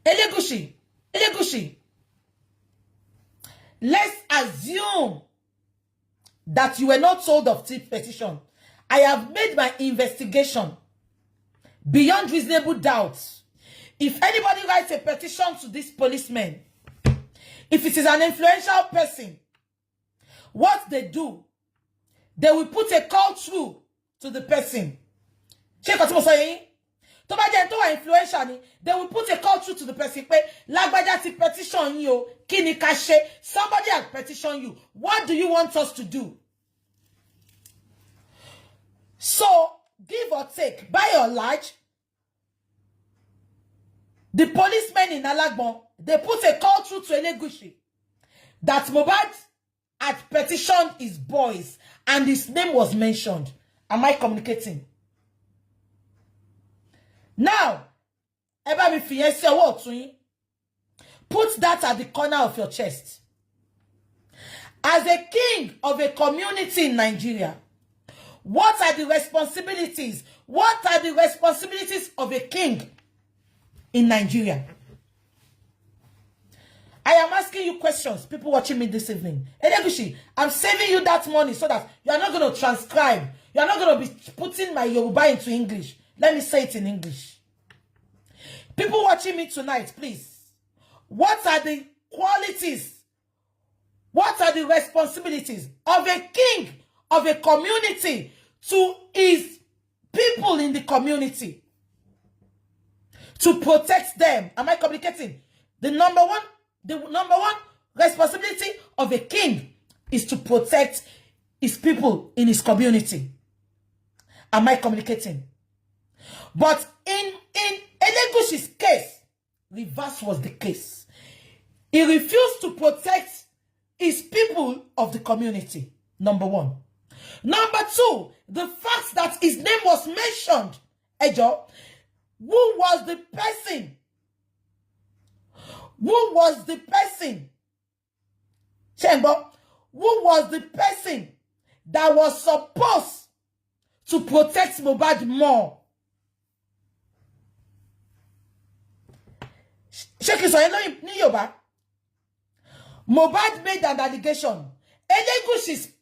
Elegushi, let's assume that you were not told of this petition. I have made my investigation beyond reasonable doubt. If anybody writes a petition to this policeman, if it is an influential person, what they do, they will put a call through to the person. Check what I'm saying. Influential, they will put a call through to the person. Lagbaja ti petition you, kini kashe. Somebody has petitioned you. What do you want us to do? So, give or take, by or large, the policemen in Alagbon, they put a call through to Elegushi that Mohbad had petitioned his boys and his name was mentioned. Am I communicating? Now, put that at the corner of your chest. As a king of a community in Nigeria, what are the responsibilities? What are the responsibilities of a king in Nigeria? I am asking you questions, people watching me this evening. Elegushi, I'm saving you that money so that you are not going to transcribe. You are not going to be putting my Yoruba into English. Let me say it in English. People watching me tonight, please. What are the qualities? What are the responsibilities of a king of a community to his people in the community? To protect them. Am I communicating? The number one responsibility of a king is to protect his people in his community. Am I communicating? But in Elegushi's case, reverse was the case. He refused to protect his people of the community. Number one. Number two, the fact that his name was mentioned. Ejo, who was the person? Who was the person? Chembo, who was the person that was supposed to protect Mohbad more? Mohbad made an allegation. Elegushi's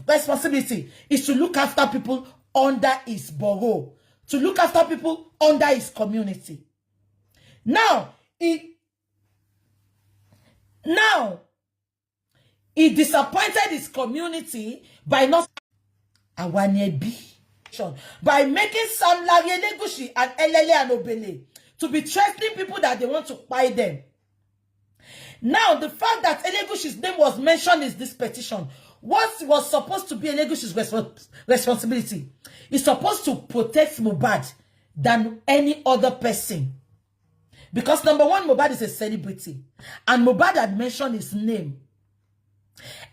responsibility is to look after people under his borough, to look after people under his community. Now, he disappointed his community by not by making Sam Larry Elegushi and Elele and Obele to be threatening people that they want to buy them. Now, the fact that Elegushi's name was mentioned in this petition, what was supposed to be Elegushi's responsibility is supposed to protect Mohbad than any other person. Because number one, Mohbad is a celebrity. And Mohbad had mentioned his name.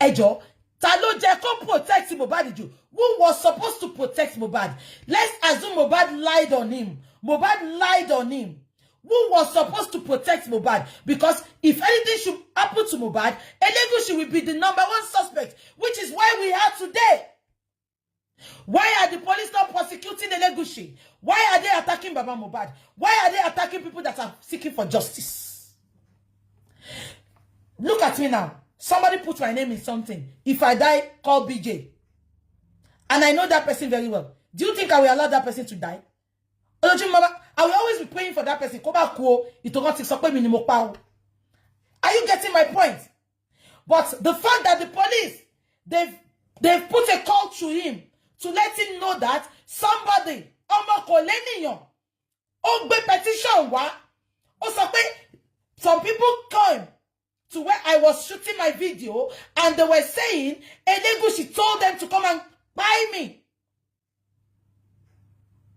Ejo, Talo Jeko protect Mohbad. Who was supposed to protect Mohbad? Let's assume Mohbad lied on him. Mohbad lied on him. Who was supposed to protect Mohbad? Because if anything should happen to Mohbad, Elegushi will be the number one suspect, which is why we are today. Why are the police not prosecuting Elegushi? Why are they attacking Baba Mohbad? Why are they attacking people that are seeking for justice? Look at me now. Somebody put my name in something. If I die, call BJ. And I know that person very well. Do you think I will allow that person to die? I will always be praying for that person. Are you getting my point? But the fact that the police, they've put a call to him to let him know that somebody, some people came to where I was shooting my video and they were saying, Elegushi told them to come and buy me.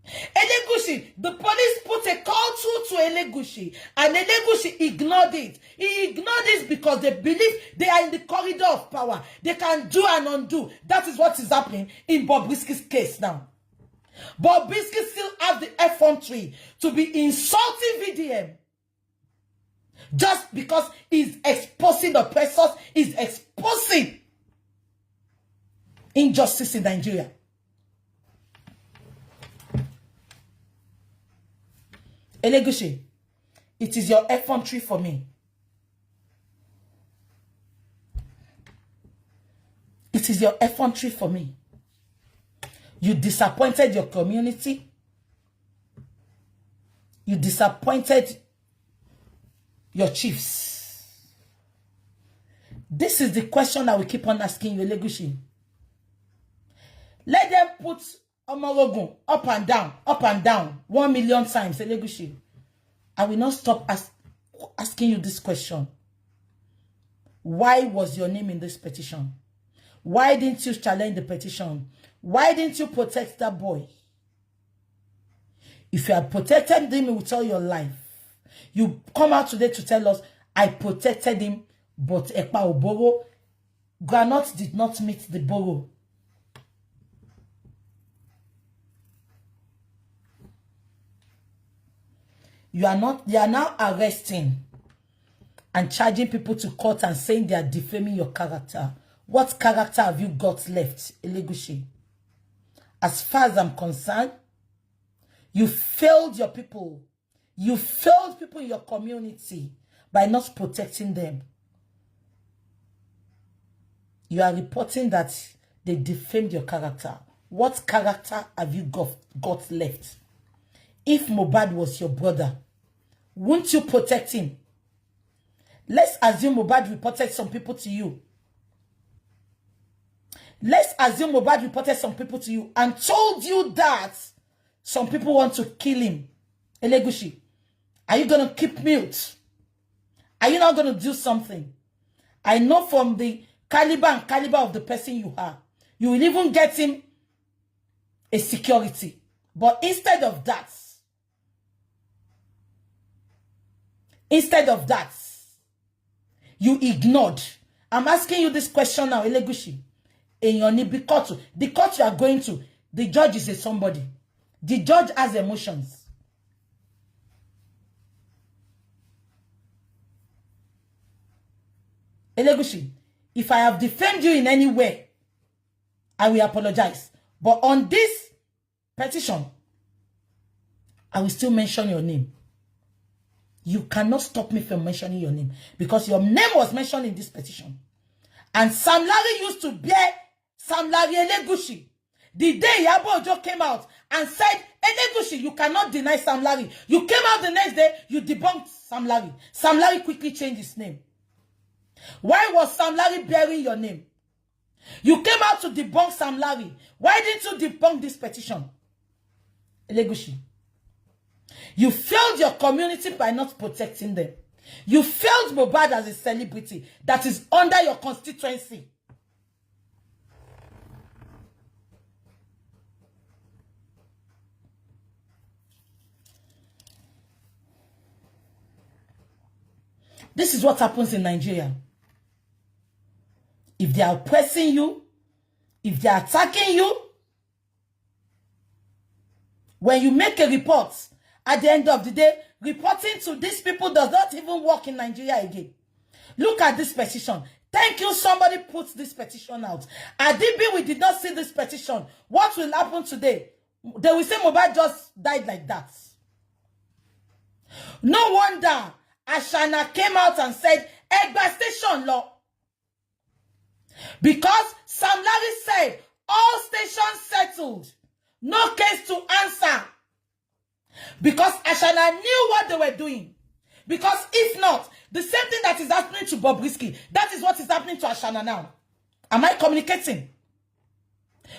Elegushi, the police put a call through to Elegushi and Elegushi ignored it. He ignored it because they believe they are in the corridor of power. They can do and undo. That is what is happening in Bobrisky's case now. Bobrisky still has the effrontery to be insulting VDM just because he's exposing oppressors, he's exposing injustice in Nigeria. Elegushi, It is your effrontery for me. It is your effrontery for me. You disappointed your community. You disappointed your chiefs. This is the question I will keep on asking you, Elegushi. Let them put Omologun up and down, 1 million times, Elegushi. I will not stop asking you this question. Why was your name in this petition? Why didn't you challenge the petition? Why didn't you protect that boy? If you had protected him with all your life, you come out today to tell us, I protected him, but Ekpa Oboro, Granite did not meet the borough. You are now arresting and charging people to court and saying they are defaming your character. What character have you got left, Elegushi? As far as I'm concerned, you failed your people. You failed people in your community by not protecting them. You are reporting that they defamed your character. What character have you got left? If Mohbad was your brother, wouldn't you protect him? Let's assume Mohbad reported some people to you. Let's assume Mohbad reported some people to you and told you that some people want to kill him. Elegushi, are you going to keep mute? Are you not going to do something? I know from the caliber of the person you are, you will even get him a security. But instead of that, you ignored. I'm asking you this question now, Elegushi. In your the court you are going to, the judge is a somebody. The judge has emotions. Elegushi, if I have defamed you in any way, I will apologize. But on this petition, I will still mention your name. You cannot stop me from mentioning your name because your name was mentioned in this petition. And Sam Larry used to bear Sam Larry Elegushi. The day Yabo Ojo came out and said, Elegushi, you cannot deny Sam Larry. You came out the next day, you debunked Sam Larry. Sam Larry quickly changed his name. Why was Sam Larry bearing your name? You came out to debunk Sam Larry. Why didn't you debunk this petition? Elegushi, you failed your community by not protecting them. You failed Mohbad as a celebrity that is under your constituency. This is what happens in Nigeria. If they are oppressing you, if they are attacking you, when you make a report, at the end of the day, reporting to these people does not even work in Nigeria again. Look at this petition. Thank you, somebody put this petition out. Adibi, we did not see this petition. What will happen today? They will say Mohbad just died like that. No wonder Ashana came out and said, Egba station law. Because Sam Larry said, all stations settled. No case to answer. Because Ashana knew what they were doing. Because if not, the same thing that is happening to Bobrisky, that is what is happening to Ashana now. Am I communicating?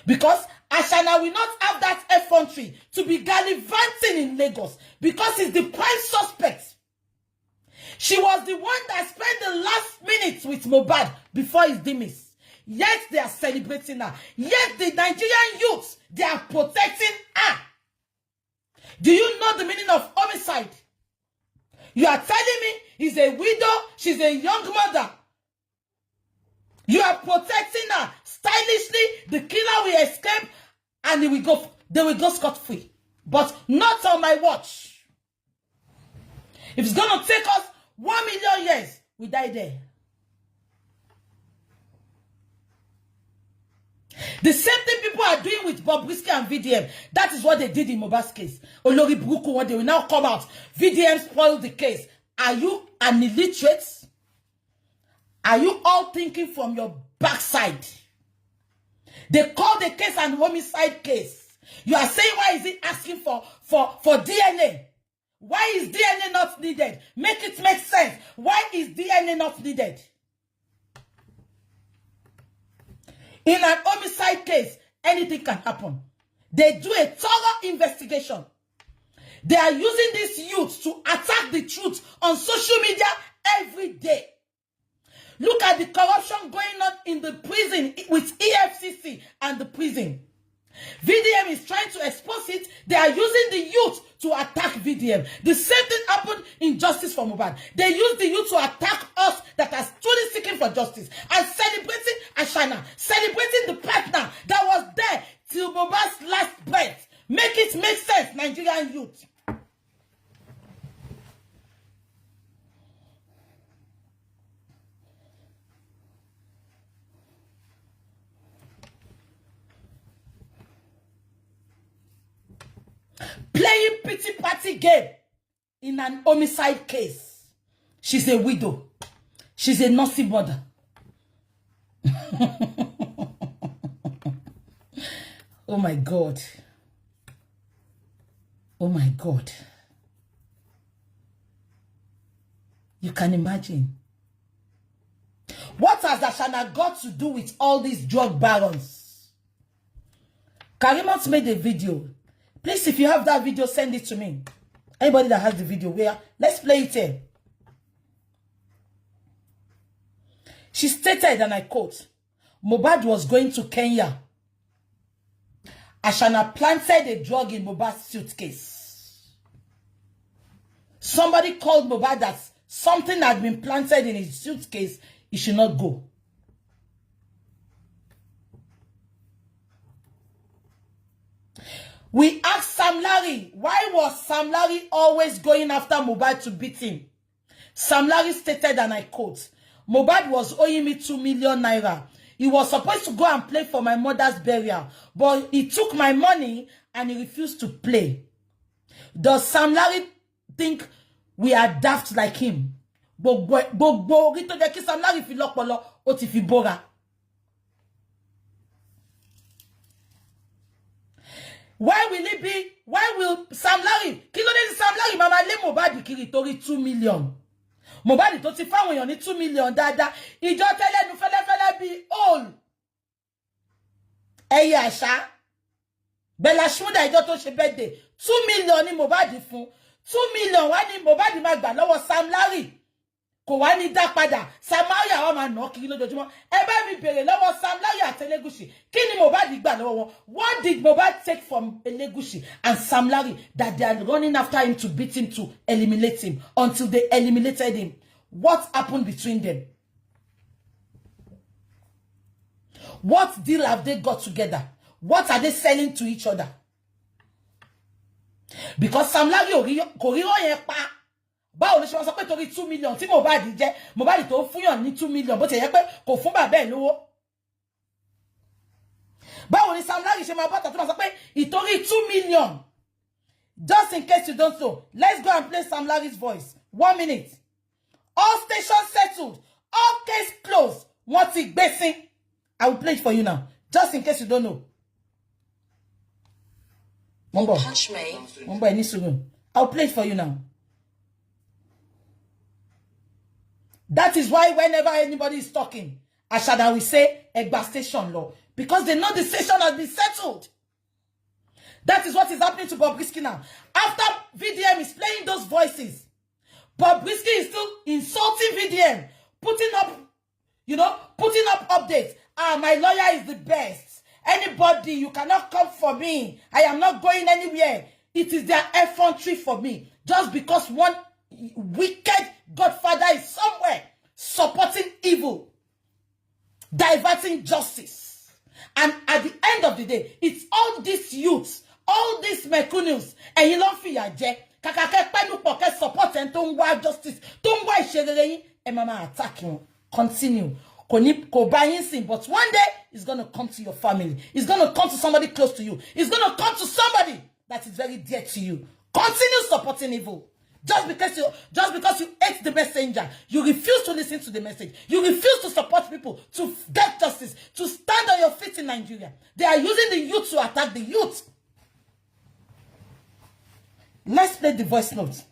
Because Ashana will not have that effrontery to be gallivanting in Lagos because he's the prime suspect. She was the one that spent the last minute with Mohbad before his demise. Yet they are celebrating her. Yet the Nigerian youths, they are protecting her. Do you know the meaning of homicide? You are telling me he's a widow, she's a young mother. You are protecting her. Stylishly, the killer will escape and they will go scot-free. But not on my watch. If it's going to take us 1 million years, we die there. The same thing people are doing with Bukky and VDM. That is what they did in Mohbad's case. Olori Buruku, when they will now come out. VDM spoiled the case. Are you an illiterate? Are you all thinking from your backside? They call the case an homicide case. You are saying, why is he asking for DNA? Why is DNA not needed? Make it make sense. Why is DNA not needed? In an homicide case, anything can happen. They do a thorough investigation. They are using this youth to attack the truth on social media every day. Look at the corruption going on in the prison with EFCC and the prison. VDM is trying to expose it. They are using the youth to attack VDM. The same thing happened in Justice for Mohbad. They used the youth to attack us that are truly seeking for justice and celebrating Ashana, celebrating the partner that was there till Mohbad's last breath. Make it make sense, Nigerian youth. Playing pity party game in an homicide case. She's a widow. She's a nursing mother. Oh my God. Oh my God. You can imagine. What has Ashana got to do with all these drug barons? Karimot made a video. Please, if you have that video, send it to me. Anybody that has the video, let's play it here. She stated, and I quote, Mohbad was going to Kenya. Ashana planted a drug in Mohbad's suitcase. Somebody called Mohbad that something had been planted in his suitcase. He should not go. We asked Sam Larry, why was Sam Larry always going after Mohbad to beat him? Sam Larry stated, and I quote, Mohbad was owing me 2 million naira. He was supposed to go and play for my mother's burial, but he took my money and he refused to play. Does Sam Larry think we are daft like him? Sam Larry fi lopolo, o ti fi bora. Why will it be? Why will Sam Larry? Kilo de Sam Larry mama le Mohbad kiri tori 2 million. Mohbad tó ti fáwọn èèyàn ní 2 million dáadáa. Ìjọ tẹ́lẹ̀ nu fẹ́lẹ́fẹ́lẹ́ bí all. Ẹyẹ àṣà. Bella Shmurda ìjọ tó ṣe birthday. 2 million ni Mohbad fún. 2 million wá ní Mohbad máa gbà lọ́wọ́ Sam Larry. Kò wá ní dá padà. Sam Larry àwọn máa nà kiri lójoojúmọ́. Ẹ bá mi bèrè lọ́wọ́ Sam Larry àti Elegushi. Kí ni Mohbad gbà lọ́wọ́ wọn? What did Mohbad take from Elegushi and Sam Larry that they are running after him to beat him, to eliminate him until they eliminated him? What happened between them? What deal have they got together? What are they selling to each other? Because Sam Larry kò rí yẹn pa. Báwo ló ṣe wọ́n sọ pé torí 2 million tí Mohbad jẹ́, Mohbad tó fún yàn ní 2 million bó ti yẹ pé kò fún bàbá ẹ̀ lówó. Báwo ni Sam Larry ṣe máa bọ́tà tó máa sọ pé ìtorí 2 million. Just in case you don't know, let's go and play Sam Larry's voice. 1 minute. All stations settled. All case closed. Wọ́n ti gbèsè. I will play it for you now. Just in case you don't know. Punch me. I'll play it for you now. That is why whenever anybody is talking, Ashada will say Egba station law. Because they know the station has been settled. That is what is happening to Bukky now. After VDM is playing those voices, Bukky is still insulting VDM, putting up updates. My lawyer is the best. Anybody, you cannot come for me. I am not going anywhere. It is their effrontery for me. Just because one wicked godfather is somewhere supporting evil, diverting justice. And at the end of the day, it's all these youths, all these mecunials, and you don't feel kakake penu pocket support and don't want justice, don't want share and mama attacking. Continue. Kò bá yín sìn, but one day it's going to come to your family. It's going to come to somebody close to you. It's going to come to somebody that is very dear to you. Continue supporting evil. Just because you hate the messenger, you refuse to listen to the message. You refuse to support people to get justice, to stand on your feet in Nigeria. They are using the youth to attack the youth. Let's play the voice note.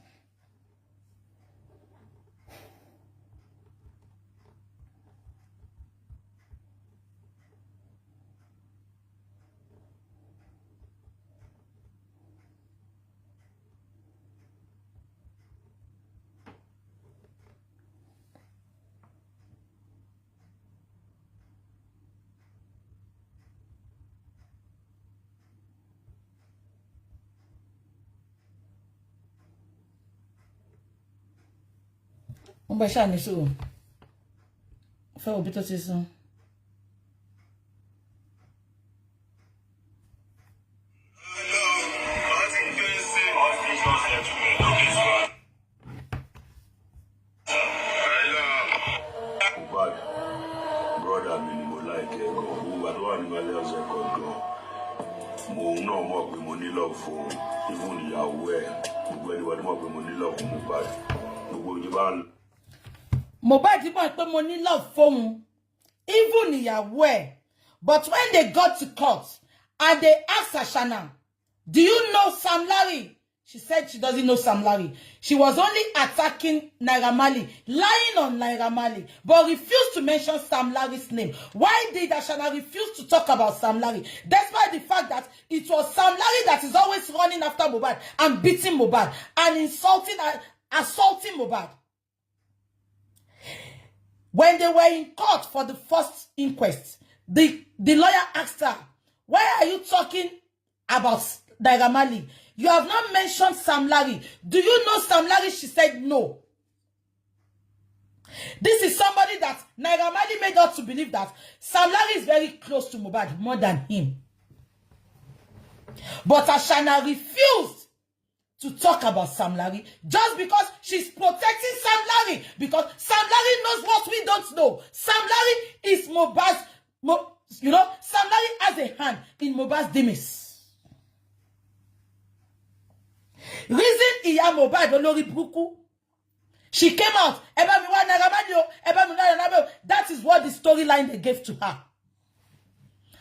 On va chercher ça. Faire au bito c'est ça. Brother, me like who I don't no more with money love for even the aware. When more with money love for Mohbad. Mohbad didn't put money love for him, even he aware. But when they got to court and they asked Ashana, do you know Sam Larry? She said she doesn't know Sam Larry. She was only attacking Naira Marley, lying on Naira Marley, but refused to mention Sam Larry's name. Why did Ashana refuse to talk about Sam Larry? Despite the fact that it was Sam Larry that is always running after Mohbad and beating Mohbad and insulting and assaulting Mohbad. When they were in court for the first inquest, the lawyer asked her, why are you talking about Naira Marley? You have not mentioned Sam Larry. Do you know Sam Larry? She said no. This is somebody that Naira Marley made us to believe that Sam Larry is very close to Mohbad, more than him. But Ashana refused to talk about Sam Larry just because she's protecting Sam Larry. Because Sam Larry knows what we don't know. Sam Larry is Mohbad's, Sam Larry has a hand in Mohbad's demise. Reason iya Mohbad olórí burúkú. She came out. That is what the storyline they gave to her.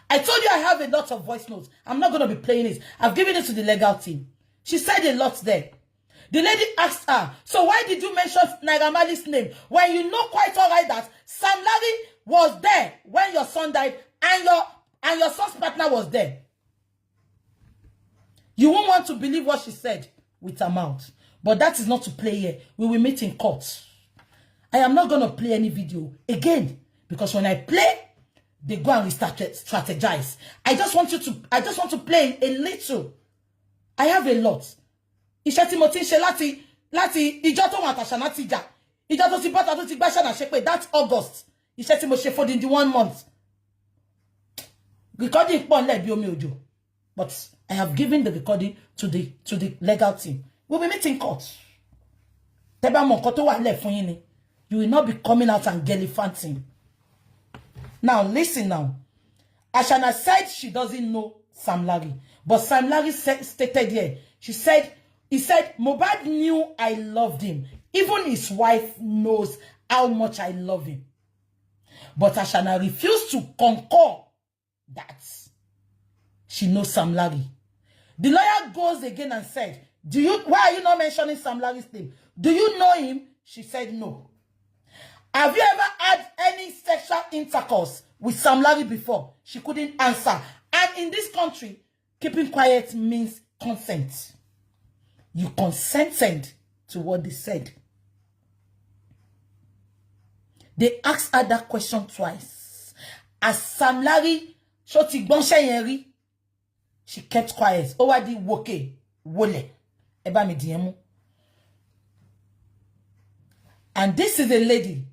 I told you I have a lot of voice notes. I'm not going to be playing it. I've given it to the legal team. She said a lot there. The lady asked her, so why did you mention Naira Marley's name when you know quite all right that Sam Larry was there when your son died and your son's partner was there? You won't want to believe what she said with her mouth. But that is not to play here. We will meet in court. I am not going to play any video again. Because when I play, they go and strategize. I just want to play a little. I have a lot. Iṣẹ́ tí mo ti ń ṣe láti ìjọ tó wà tàṣà láti jà. Ìjọ tó ti bọ́ta tó ti gbá ṣànà ṣe pé that's August. Iṣẹ́ tí mo ṣe for the 1 month. Recording pọ̀ nlẹ̀ bí omi òjò. But I have given the recording to the legal team. We'll be meeting court. Teba mo nkan tó wà nlẹ̀ fún yín ni. You will not be coming out and gallivanting. Now listen now. Ashana said she doesn't know Sam Larry. But Sam Larry stated here. He said, Mohbad knew I loved him. Even his wife knows how much I love him. But Ashana refused to concur that she knows Sam Larry. The lawyer goes again and said, why are you not mentioning Sam Larry's name? Do you know him? She said no. Have you ever had any sexual intercourse with Sam Larry before? She couldn't answer. And in this country, keeping quiet means consent. You consented to what they said. They asked her that question twice. As Sam Larry, she kept quiet. Owadi woke, wole. Eba mi diemu. And this is a lady.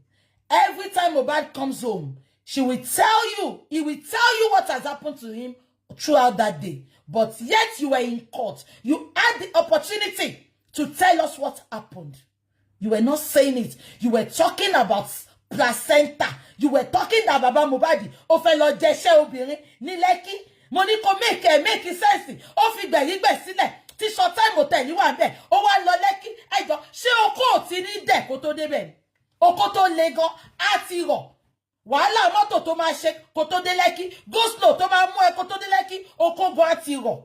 Every time Mohbad comes home, he will tell you what has happened to him throughout that day. But yet you were in court. You had the opportunity to tell us what happened. You were not saying it. You were talking about placenta. You were talking that Baba Mohbad ó fẹ́ lọ jẹ́ṣẹ́ obìnrin ní Lekki. Mo ní kó make sense. Ó fi gbẹ̀yìngbẹ̀ sílẹ̀. Tí short time hotel yìí wà ńbẹ̀. Ó wá lọ Lekki. Ẹjọ́ ṣé oko ò ti ní dẹ̀ kó tó débẹ̀. Oko tó le gan á ti rọ̀. Wàhálà mọ́tò tó máa ṣe kó tó dé Lekki. Go slow tó máa mú ẹ kó tó dé Lekki. Oko gan á ti rọ̀.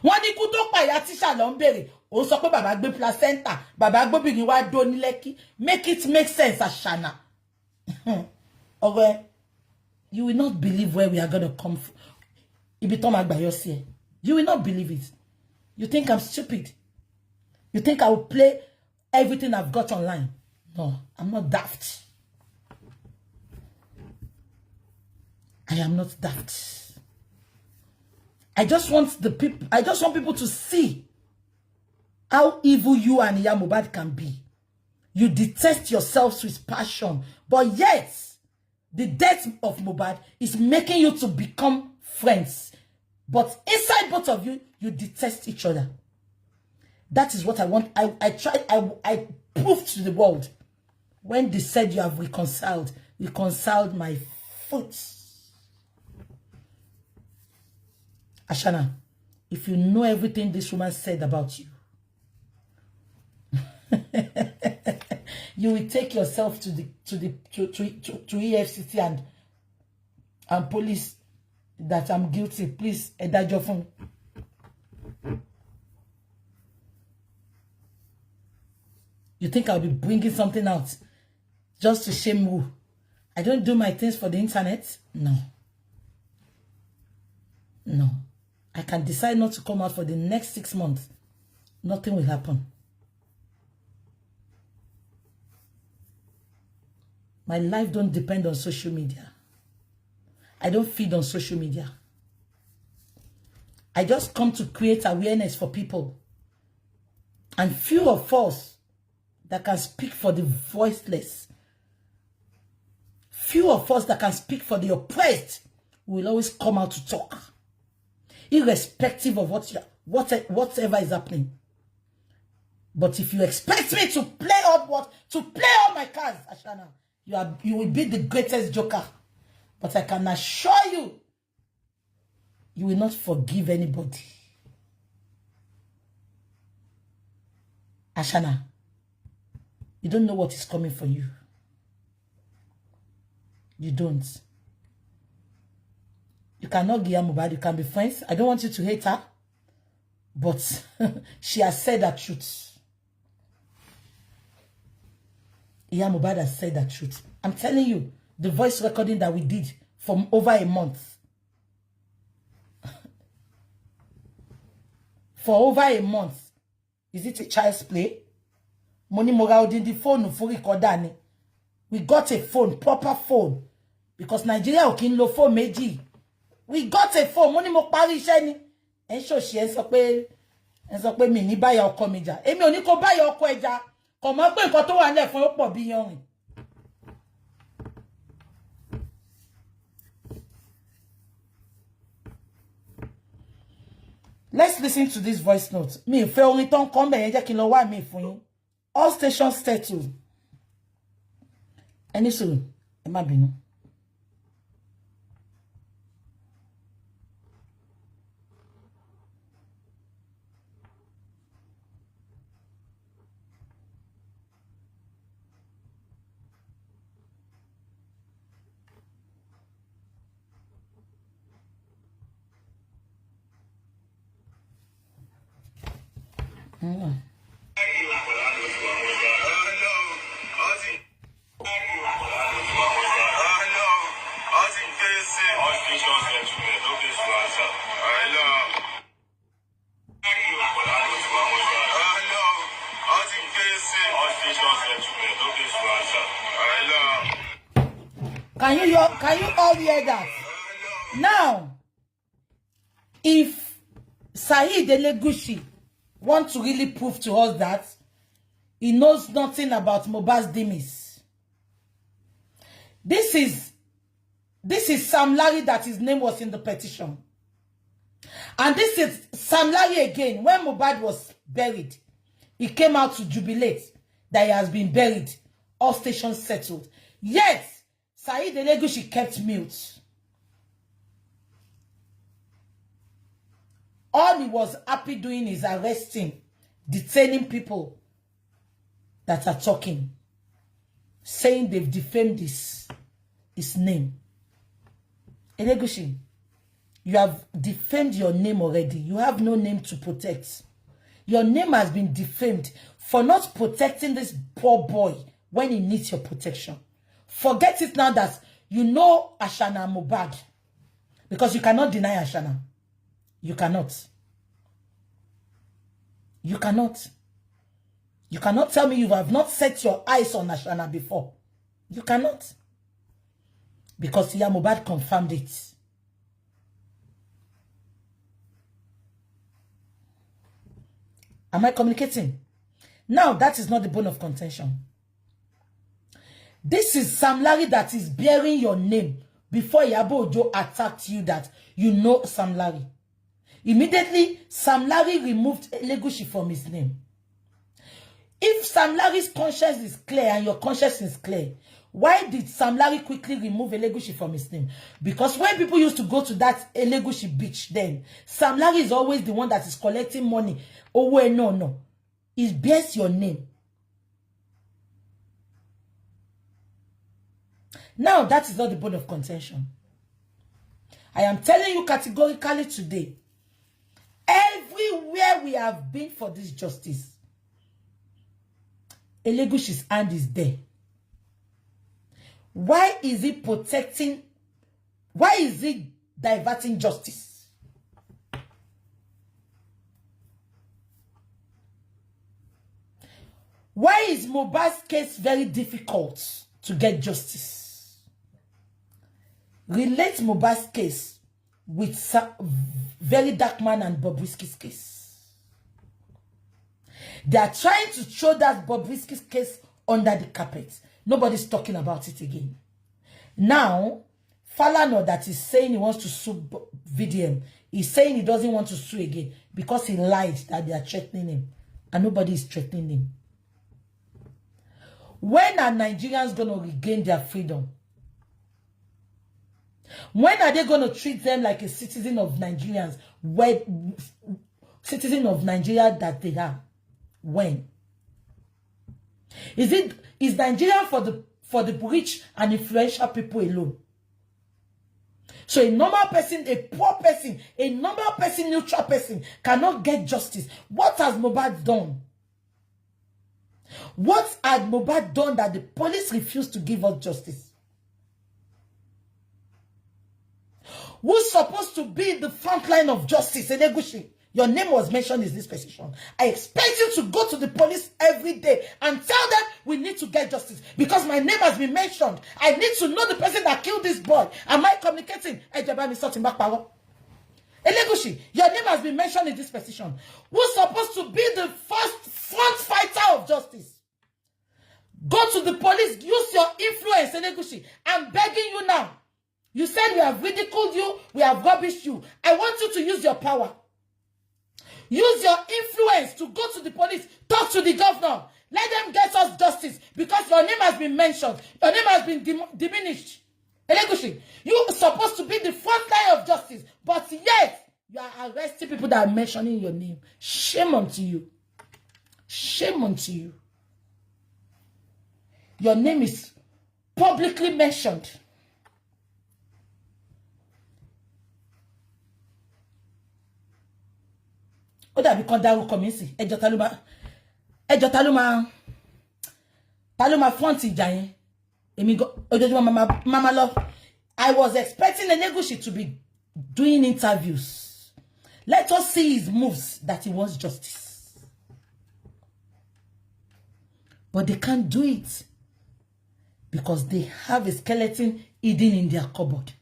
Wọ́n ní kú tó pàyà tíṣà lọ ń bèrè. Ó sọ pé bàbá gbé placenta, bàbá gbóbìnrin wá dó ní Lekki. Make it make sense, Ashana. Okay, you will not believe where we are going to come from. You will not believe it. You think I'm stupid? You think I will play everything I've got online? No, I'm not daft. I am not daft. I just want people to see how evil you and Iya Mohbad can be. You detest yourselves with passion, but yet the death of Mohbad is making you to become friends. But inside both of you, you detest each other. That is what I want. I proved to the world. When they said you have reconciled my foot. Ashana, if you know everything this woman said about you, you will take yourself to EFCC and police that I'm guilty. Please, Edajo phone. You think I'll be bringing something out just to shame you? I don't do my things for the internet. No. No. I can decide not to come out for the next 6 months. Nothing will happen. My life don't depend on social media. I don't feed on social media. I just come to create awareness for people. And few of us that can speak for the voiceless, few of us that can speak for the oppressed, will always come out to talk. Irrespective of whatever is happening. But if you expect me to play up all my cards, Ashana, you will be the greatest joker. But I can assure you, you will not forgive anybody. Ashana, you don't know what is coming for you. You don't. You cannot give her Mohbad. You can be friends. I don't want you to hate her. But she has said the truth. Iya Mohbad has said the truth. I'm telling you, the voice recording that we did from over a month. For over a month. Is it a child's play? Money Moraudi the phone for recording. We got a phone, proper phone. Because Nigeria okin lo phone meji. We got a phone. Money mo pari iṣẹ́ ni. En so she en sọ pé mi ní bá ya ọkọ mi jà. Èmi ò ní kó bá ya ọkọ ẹ jà. Kò mọ̀ pé nǹkan tó wà nílẹ̀ fún ó pọ̀ bí yanrìn. Let's listen to this voice note. Mi fẹ́ orin tó ń kọ ńbẹ̀ yẹn jẹ́ kí n lọ wá mi fún yín. All stations settled. Ẹni sùúrù, ẹ má bínú. Can you all hear that? Now, if Saheed Elegushi wants to really prove to us that he knows nothing about Mohbad's demise, this is Sam Larry that his name was in the petition. And this is Sam Larry again. When Mohbad was buried, he came out to jubilate that he has been buried all stations settled. Yet, Saheed Elegushi kept mute. All he was happy doing is arresting, detaining people that are talking, saying they've defamed his name. Elegushi, you have defamed your name already. You have no name to protect. Your name has been defamed for not protecting this poor boy when he needs your protection. Forget it now that you know Ashana Mohbad. Because you cannot deny Ashana. You cannot. You cannot. You cannot tell me you have not set your eyes on Ashana before. You cannot. Because Iya Mohbad confirmed it. Am I communicating? Now, that is not the bone of contention. This is Sam Larry that is bearing your name before Iyabo Ojo attacked you that you know Sam Larry. Immediately, Sam Larry removed Elegushi from his name. If Sam Larry's conscience is clear and your conscience is clear, why did Sam Larry quickly remove Elegushi from his name? Because when people used to go to that Elegushi beach then, Sam Larry is always the one that is collecting money. Oh, wait, no. It bears your name. Now, that is not the bone of contention. I am telling you categorically today, everywhere we have been for this justice, Elegushi's hand is there. Why is he protecting? Why is he diverting justice? Why is Mohbad's case very difficult to get justice? Relate Mohbad's case with very dark man and Bobrisky's case. They are trying to throw that Bobrisky's case under the carpet. Nobody's talking about it again. Now, Falana that is saying he wants to sue VDM, he's saying he doesn't want to sue again because he lied that they are threatening him. And nobody is threatening him. When are Nigerians going to regain their freedom? When are they going to treat them like a citizen of Nigerians? Citizen of Nigeria that they are? When? Is Nigeria for the rich and influential people alone? So a normal person, a poor person, a normal person, neutral person cannot get justice. What has Mohbad done? What had Mohbad done that the police refused to give us justice? Who's supposed to be the front line of justice? Elegushi, your name was mentioned in this petition. I expect you to go to the police every day and tell them we need to get justice because my name has been mentioned. I need to know the person that killed this boy. Am I communicating? Elegushi, your name has been mentioned in this petition. Who's supposed to be the first front fighter of justice? Go to the police, use your influence, Elegushi. I'm begging you now. You said we have ridiculed you, we have rubbished you. I want you to use your power. Use your influence to go to the police, talk to the governor. Let them get us justice because your name has been mentioned. Your name has been diminished. Elegushi, you are supposed to be the front line of justice, but yet you are arresting people that are mentioning your name. Shame unto you. Shame unto you. Your name is publicly mentioned. Ó dàbí kan dárúkọ kọmi sí ẹjọ́ ta ló máa front ìjà yẹn. Èmi ojoojúmọ́ mama love. I was expecting Elegushi to be doing interviews. Let us see his moves that he wants justice. But they can't do it because they have a skeleton hidden in their cupboard.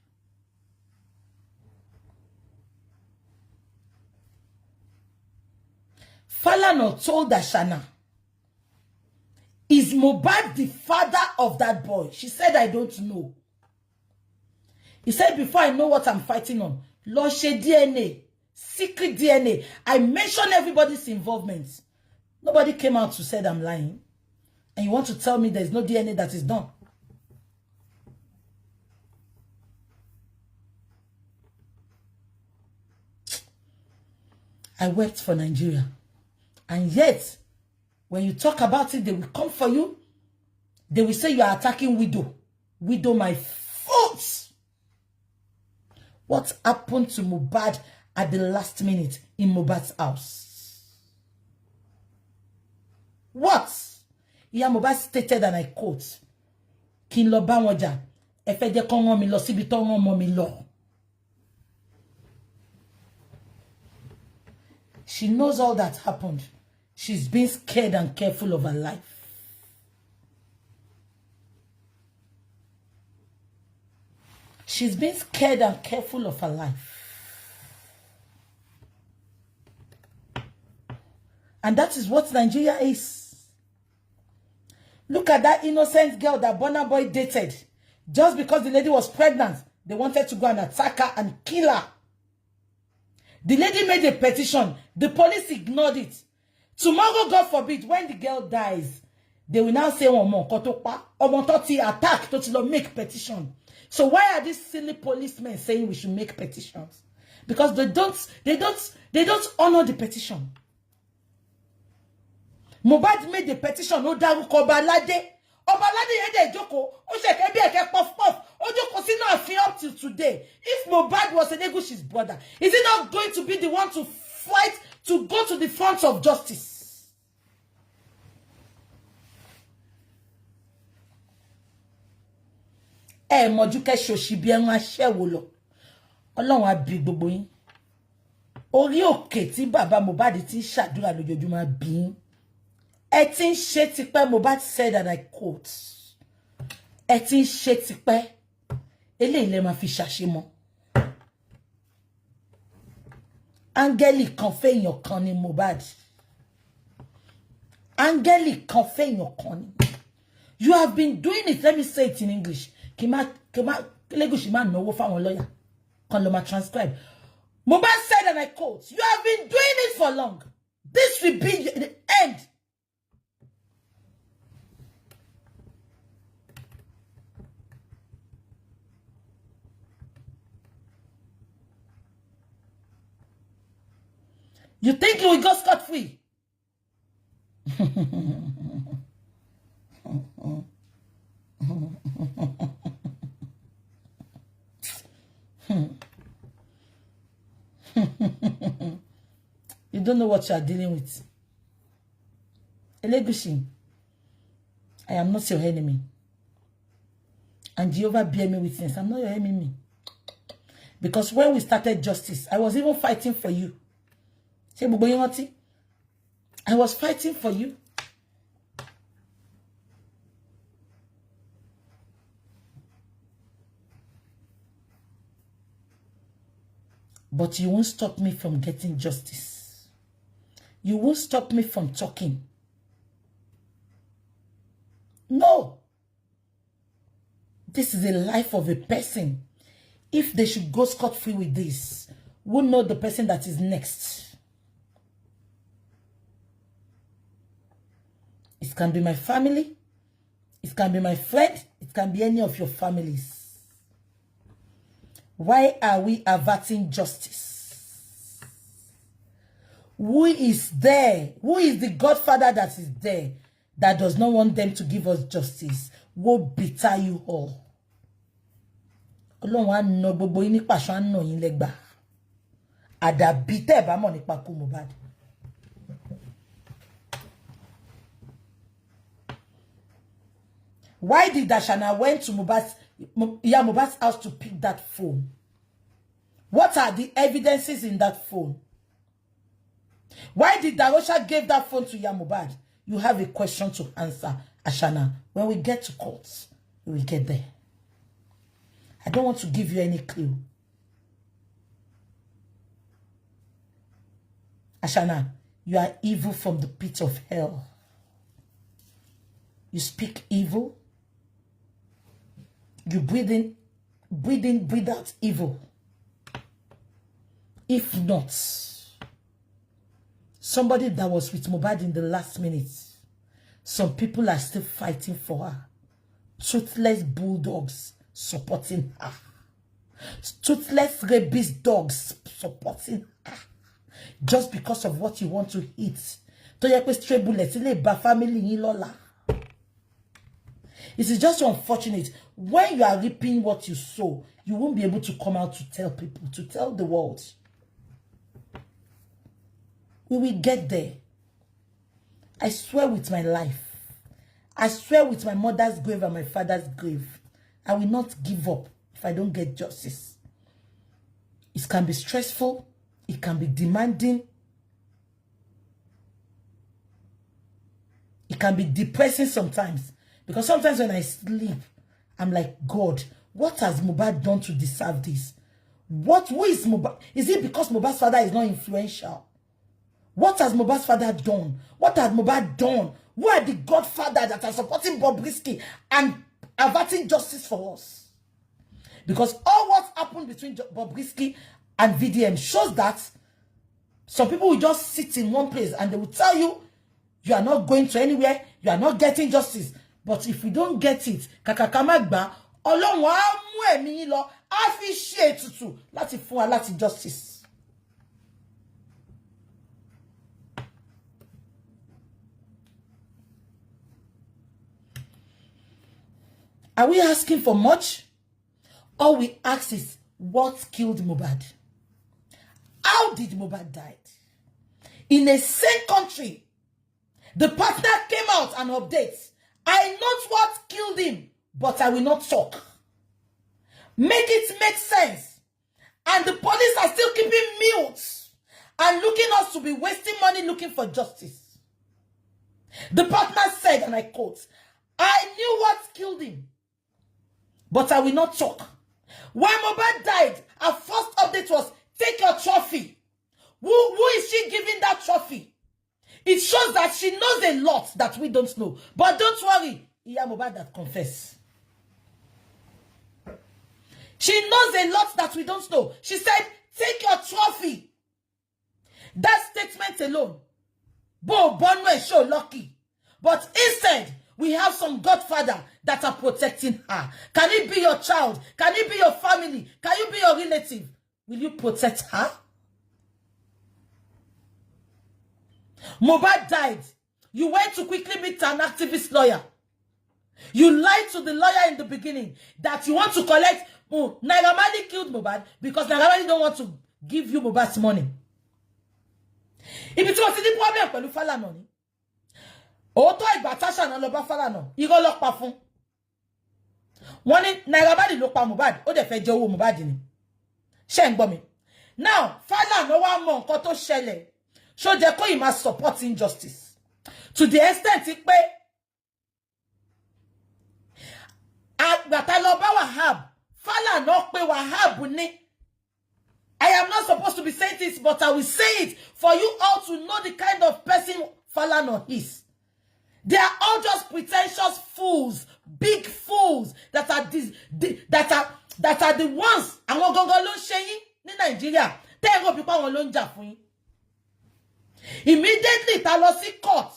Falana told Ashana, is Mohbad the father of that boy? She said, I don't know. He said, before I know what I'm fighting on, Loshe DNA, secret DNA. I mentioned everybody's involvement. Nobody came out to say I'm lying. And you want to tell me there's no DNA that is done? I wept for Nigeria. And yet, when you talk about it, they will come for you. They will say you are attacking widow. Widow, my foot. What happened to Mohbad at the last minute in Mohbad's house? What? Iya Mohbad stated, and I quote, Kin lo ba won ja, e fe je kon ran mi lo síbi tó ran mo mi lo. She knows all that happened. She's been scared and careful of her life. She's been scared and careful of her life. And that is what Nigeria is. Look at that innocent girl that Burna Boy dated. Just because the lady was pregnant, they wanted to go and attack her and kill her. The lady made a petition. The police ignored it. Tomorrow, God forbid, when the girl dies, they will now say, attack, to make petition. So why are these silly policemen saying we should make petitions? Because they don't honor the petition. Mohbad made the petition. No daru Obalade. Obalade yede joko. O se ke bi eke puff puff. O joko si no afin up till today. If Mohbad was Elegushi's brother, is he not going to be the one to fight to go to the front of justice? Moju ke shoshi bi en asewo lo. Ọlọ́run á bí gbogbo yín. Orí òkè tí bàbá Mohbad ti ṣàdúrà lójoojúmọ́ bí yín. Ẹ ti ń ṣe tipẹ́, Mohbad said, and I quote, ẹ ti ń ṣe tipẹ́, eléyìí lẹ máa fi ṣàṣemọ́. Áńgẹ́lì kan fẹ́yàn kan ni Mohbad. Áńgẹ́lì kan fẹ́yàn kan ni. You have been doing it. Let me say it in English. Elegushi ma no wo fáwọn lawyer. Kan lo ma transcribe. Mohbad said, and I quote, you have been doing it for long. This will be the end. You think you will go scot-free? You don't know what you are dealing with. Elegushi, I am not your enemy. And Jehovah bear me witness, I'm not your enemy. Because when we started justice, I was even fighting for you. I was fighting for you. But you won't stop me from getting justice. You won't stop me from talking. No. This is the life of a person. If they should go scot-free with this, we'll know the person that is next. It can be my family. It can be my friend. It can be any of your families. Why are we averting justice? Who is there? Who is the Godfather that is there that does not want them to give us justice? Woe bitter you all. Ọlọ́run á nà gbogbo yín nípa aṣọ á nà yín lẹ́gba. Àdàbí tẹ́ bá mọ̀ nípa kú Mohbad. Why did Ashana went to Mohbad's house to pick that phone? What are the evidences in that phone? Why did Darosha give that phone to Mohbad? You have a question to answer, Ashana. When we get to court, we will get there. I don't want to give you any clue. Ashana, you are evil from the pit of hell. You speak evil. You breathe in, breathe out evil. If not, somebody that was with Mohbad in the last minute, some people are still fighting for her. Toothless bulldogs supporting her. Toothless rabies dogs supporting her. Just because of what you want to eat. To yẹ pé stray bullets ilé ba family yín lọ́la. It is just unfortunate. When you are reaping what you sow, you won't be able to come out to tell people, to tell the world. We will get there. I swear with my life. I swear with my mother's grave and my father's grave. I will not give up if I don't get justice. It can be stressful. It can be demanding. It can be depressing sometimes. Because sometimes when I sleep, I'm like, God, what has Mohbad done to deserve this? Who is Mohbad? Is it because Mohbad's father is not influential? What has Mohbad's father done? What has Mohbad done? Who are the godfathers that are supporting Bukky and averting justice for us? Because all what happened between Bukky and VDM shows that some people will just sit in one place and they will tell you, you are not going to anywhere, you are not getting justice. But if we don't get it, kakakamagba, Ọlọ́run á mú ẹ̀mí yín lọ, á fi ṣe ètùtù láti fún wa láti justice. Are we asking for much? All we ask is, what killed Mohbad? How did Mohbad die? In a same country, the partner came out and updates. I know what killed him, but I will not talk. Make it make sense. And the police are still keeping mute and looking us to be wasting money looking for justice. The partner said, and I quote, I knew what killed him, but I will not talk. When Mohbad died, our first update was, take your trophy. Who is she giving that trophy? It shows that she knows a lot that we don't know. But don't worry, Iya Mohbad that confess. She knows a lot that we don't know. She said, take your trophy. That statement alone, Bo Bonwe show lucky. But instead, we have some godfather that are protecting her. Can it be your child? Can it be your family? Can you be your relative? Will you protect her? Mohbad died. You went to quickly meet an activist lawyer. You lied to the lawyer in the beginning that you want to collect. Oh, Naira Marley killed Mohbad because Naira Marley don't want to give you Mohbad's money. If it was the problem pẹ̀lú Falana ni. Oto ìgbà Tasha na lọ bá Falana. Irọ́ ló pa fún. Wọ́n ní Naira Marley ló pa Mohbad. Ó dẹ̀ fẹ́ jẹ owó Mohbad ni. Ṣé ń gbọ́ mi? Now, Falana wá mọ nǹkan tó ṣẹlẹ̀. So they call him as supporting justice. To the extent pé àgbàtà lọ bá Wahab, Falana pé Wahab ní. I am not supposed to be saying this, but I will say it for you all to know the kind of person Falana is. They are all just pretentious fools, big fools that are the ones àwọn gangan ló ṣe yín ní Nigeria. Tẹ́ ro bí pa wọn ló ń jà fún yín. Immediately ta lọ sí court.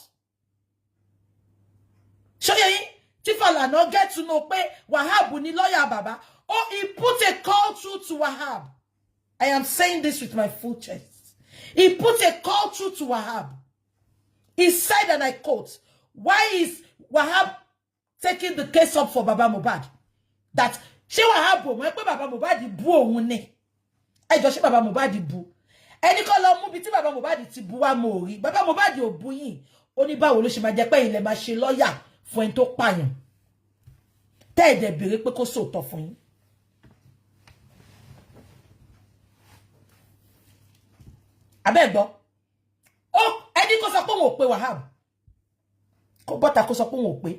Show you tí Falana get to know pé Wahab ni lawyer baba. Oh, he put a call through to Wahab. I am saying this with my full chest. He put a call through to Wahab. He said, and I quote, why is Wahab taking the case up for Baba Mohbad? That she Wahab mo pe Baba Mohbad bu ohun ni. E jo se Baba Mohbad bu. Ẹni kọ́ lọ mú bí tí Baba Mohbad ti bu wa mo rí. Baba Mohbad ò bu yín. Ó ní báwo ló ṣe máa jẹ́ pé ilẹ̀ máa ṣe lọ́yà fún ẹni tó pààyàn. Tẹ́ ẹ dẹ̀ béèrè pé kó sòótọ́ fún yín. Abẹ́gbọ́. Ó ẹni kó sọ pé òun ò pé Wahab. Kó bọ́ta kó sọ pé òun ò pé.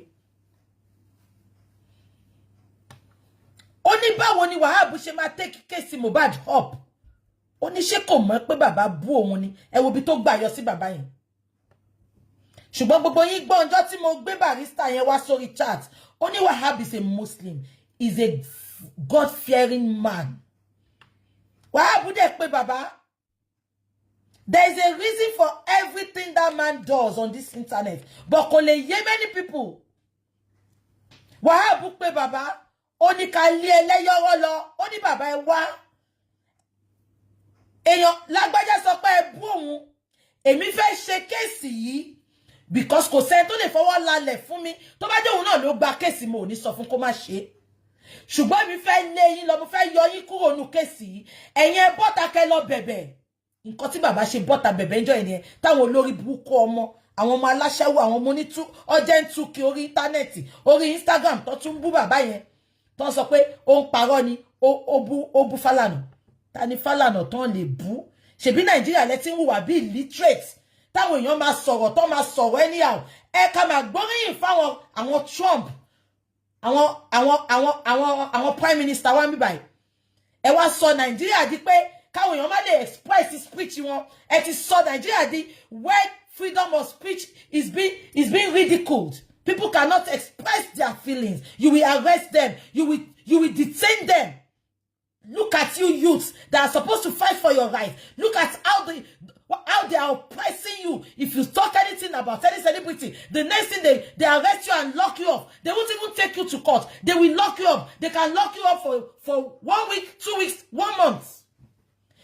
Ó ní báwo ni Wahab ṣe máa take case Mohbad up. Ó ní ṣé kò mọ̀ pé bàbá bú òun ni. Ẹ wo bí tó gbà yọ sí bàbá yẹn. Ṣùgbọ́n gbogbo yín gbọ́ ọjọ́ tí mo gbé barrister yẹn wá sórí chat. Ó ní Wahab is a Muslim. Is a God-fearing man. Wahab dẹ̀ pé bàbá. There is a reason for everything that man does on this internet. But many people. Wahab pe baba, oni ka li eleyo lo, oni baba e wa. Eyan lagbaja sọ pé ẹ bú òun. Èmi fẹ́ ṣe case yìí because kò sẹ́ni tó lè fọwọ́ lálẹ̀ fún mi. Tó bá jẹ́ òun náà ló gba case mo ní sọ fún kó má ṣe. Ṣùgbọ́n mi fẹ́ lé yín lọ, mo fẹ́ yọ yín kúrò nínú case yìí. Ẹ̀yin ẹ bọ́ta kẹ́ lọ bẹ̀bẹ̀. Nǹkan tí bàbá ṣe bọ́ta bẹ̀bẹ̀ ńjọ́ yẹn nìyẹn. Táwọn olórí burúkú ọmọ, àwọn ọmọ aláṣẹ́wó, àwọn ọmọ onítú ọjẹ́ ń tú kí orí íńtánẹ́ẹ̀tì, orí Instagram tó tún bú bàbá yẹn. Tó sọ pé ó ń parọ́ ni, ó bú Falana. Ta ni Falana tó lè bú? Ṣebí Nàìjíríà lẹ ti ń hùwà bí illiterate. Táwọn èèyàn máa sọ̀rọ̀ tó máa sọ̀rọ̀ anyhow. Ẹ ká máa gbóríyìn fáwọn àwọn Trump. Àwọn prime minister wa ń bí báyìí. Ẹ wá sọ Nàìjíríà di pé káwọn èèyàn má lè express speech wọn. Ẹ ti sọ Nàìjíríà di where freedom of speech is being ridiculed. People cannot express their feelings. You will arrest them. You will detain them. Look at you youths that are supposed to fight for your rights. Look at how they are oppressing you. If you talk anything about any celebrity, the next thing they arrest you and lock you up. They won't even take you to court. They will lock you up. They can lock you up for 1 week, 2 weeks, 1 month.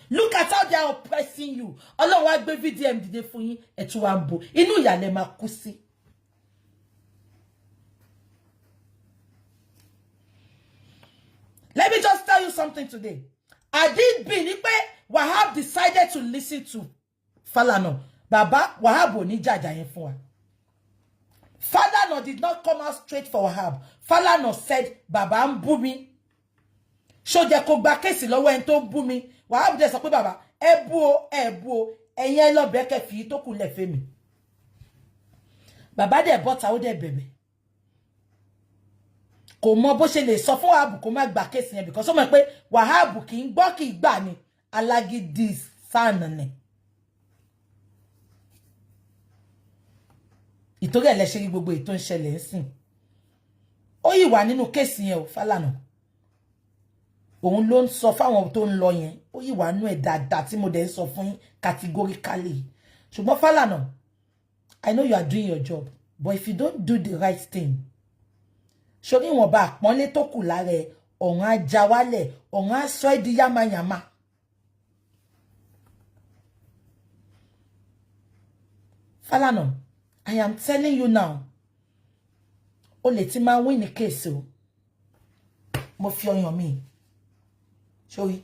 Look at how they are oppressing you. Ọlọ́run wá gbé VDM dìde fún yín, ẹ tún wá ń bò. Inú ìyà lẹ máa kú sí. Let me just tell you something today. I did be ni pé Wahab decided to listen to Falana. Baba, Wahab ò ní jàjà yẹn fún wa. Falana did not come out straight for Wahab. Falana said, Baba ń bú mi. Ṣó jẹ́ kó gba case lọ́wọ́ ẹni tó ń bú mi. Wahab dẹ̀ sọ pé bàbá, ẹ bú o, ẹ̀yin ẹ lọ bẹ̀ kẹ́ fi tó kù lẹ̀ Femi. Bàbá dẹ̀ bọ́ta ó dẹ̀ bẹ̀bẹ̀. Kò mọ bó ṣe lè sọ fún Wahab kó má gba case yẹn because ó mọ̀ pé Wahab kì í gbọ́ kì í gbà ni alágídí sàn ni. Ìtorí ẹ̀ lẹ ṣe rí gbogbo ètò ń ṣẹlẹ̀ ńsìn. Ó yìí wà nínú case yẹn o Falana. Òun ló ń sọ fáwọn tó ń lọ yẹn. Ó yìí wà nínú ẹ̀ dáadáa tí mo dẹ̀ ń sọ fún yín categorically. Ṣùgbọ́n Falana, I know you are doing your job, but if you don't do the right thing, ṣorí wọn bá àpọ́nlé tó kù lára ẹ̀, ọ̀run á já wálẹ̀, ọ̀run á sọ ẹ́ di yámayàmá. Falana, I am telling you now, o lè ti máa win ní case o. Mo fi ọyàn mi. Ṣorí,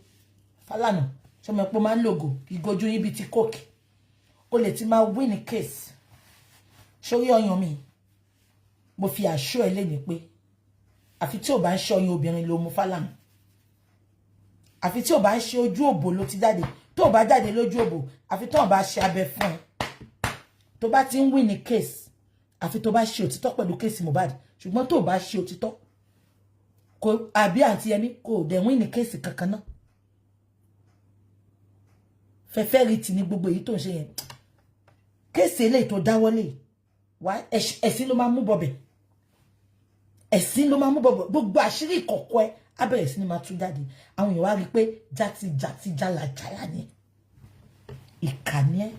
Falana, ṣo mọ̀ pé máa ń lògò, ìgojú yín bí ti coke. O lè ti máa win ní case. Ṣorí ọyàn mi. Mo fi àṣọ ẹ lẹ́ni pé àfi tí ò bá ń ṣe ọyàn obìnrin ló mú Falana. Àfi tí ò bá ń ṣe ojú òbò ló ti jáde. Tó bá jáde lójú òbò, àfi tó bá ṣe abẹ fún ẹ. Tó bá ti ń win ní case, àfi tó bá ṣe òtítọ́ pẹ̀lú case Mohbad. Ṣùgbọ́n tó bá ṣe òtítọ́, kò àbí àǹtí Yẹmí kò dẹ̀ win ní case kankan náà. Fẹ́fẹ́ rí ti ní gbogbo èyí tó ń ṣe yẹn. Case eléyìí tó dáwọ́lé. Wá ẹ̀sìn ló máa mú bọ̀bẹ̀. Ẹ̀sìn ló máa mú bọ̀bẹ̀. Gbogbo àṣírí ìkọ̀kọ̀ ẹ á bẹ̀rẹ̀ sí ní máa tú jáde. Àwọn èèyàn wá rí pé játijàti jálajàla ni. Ìkà ni ẹ́.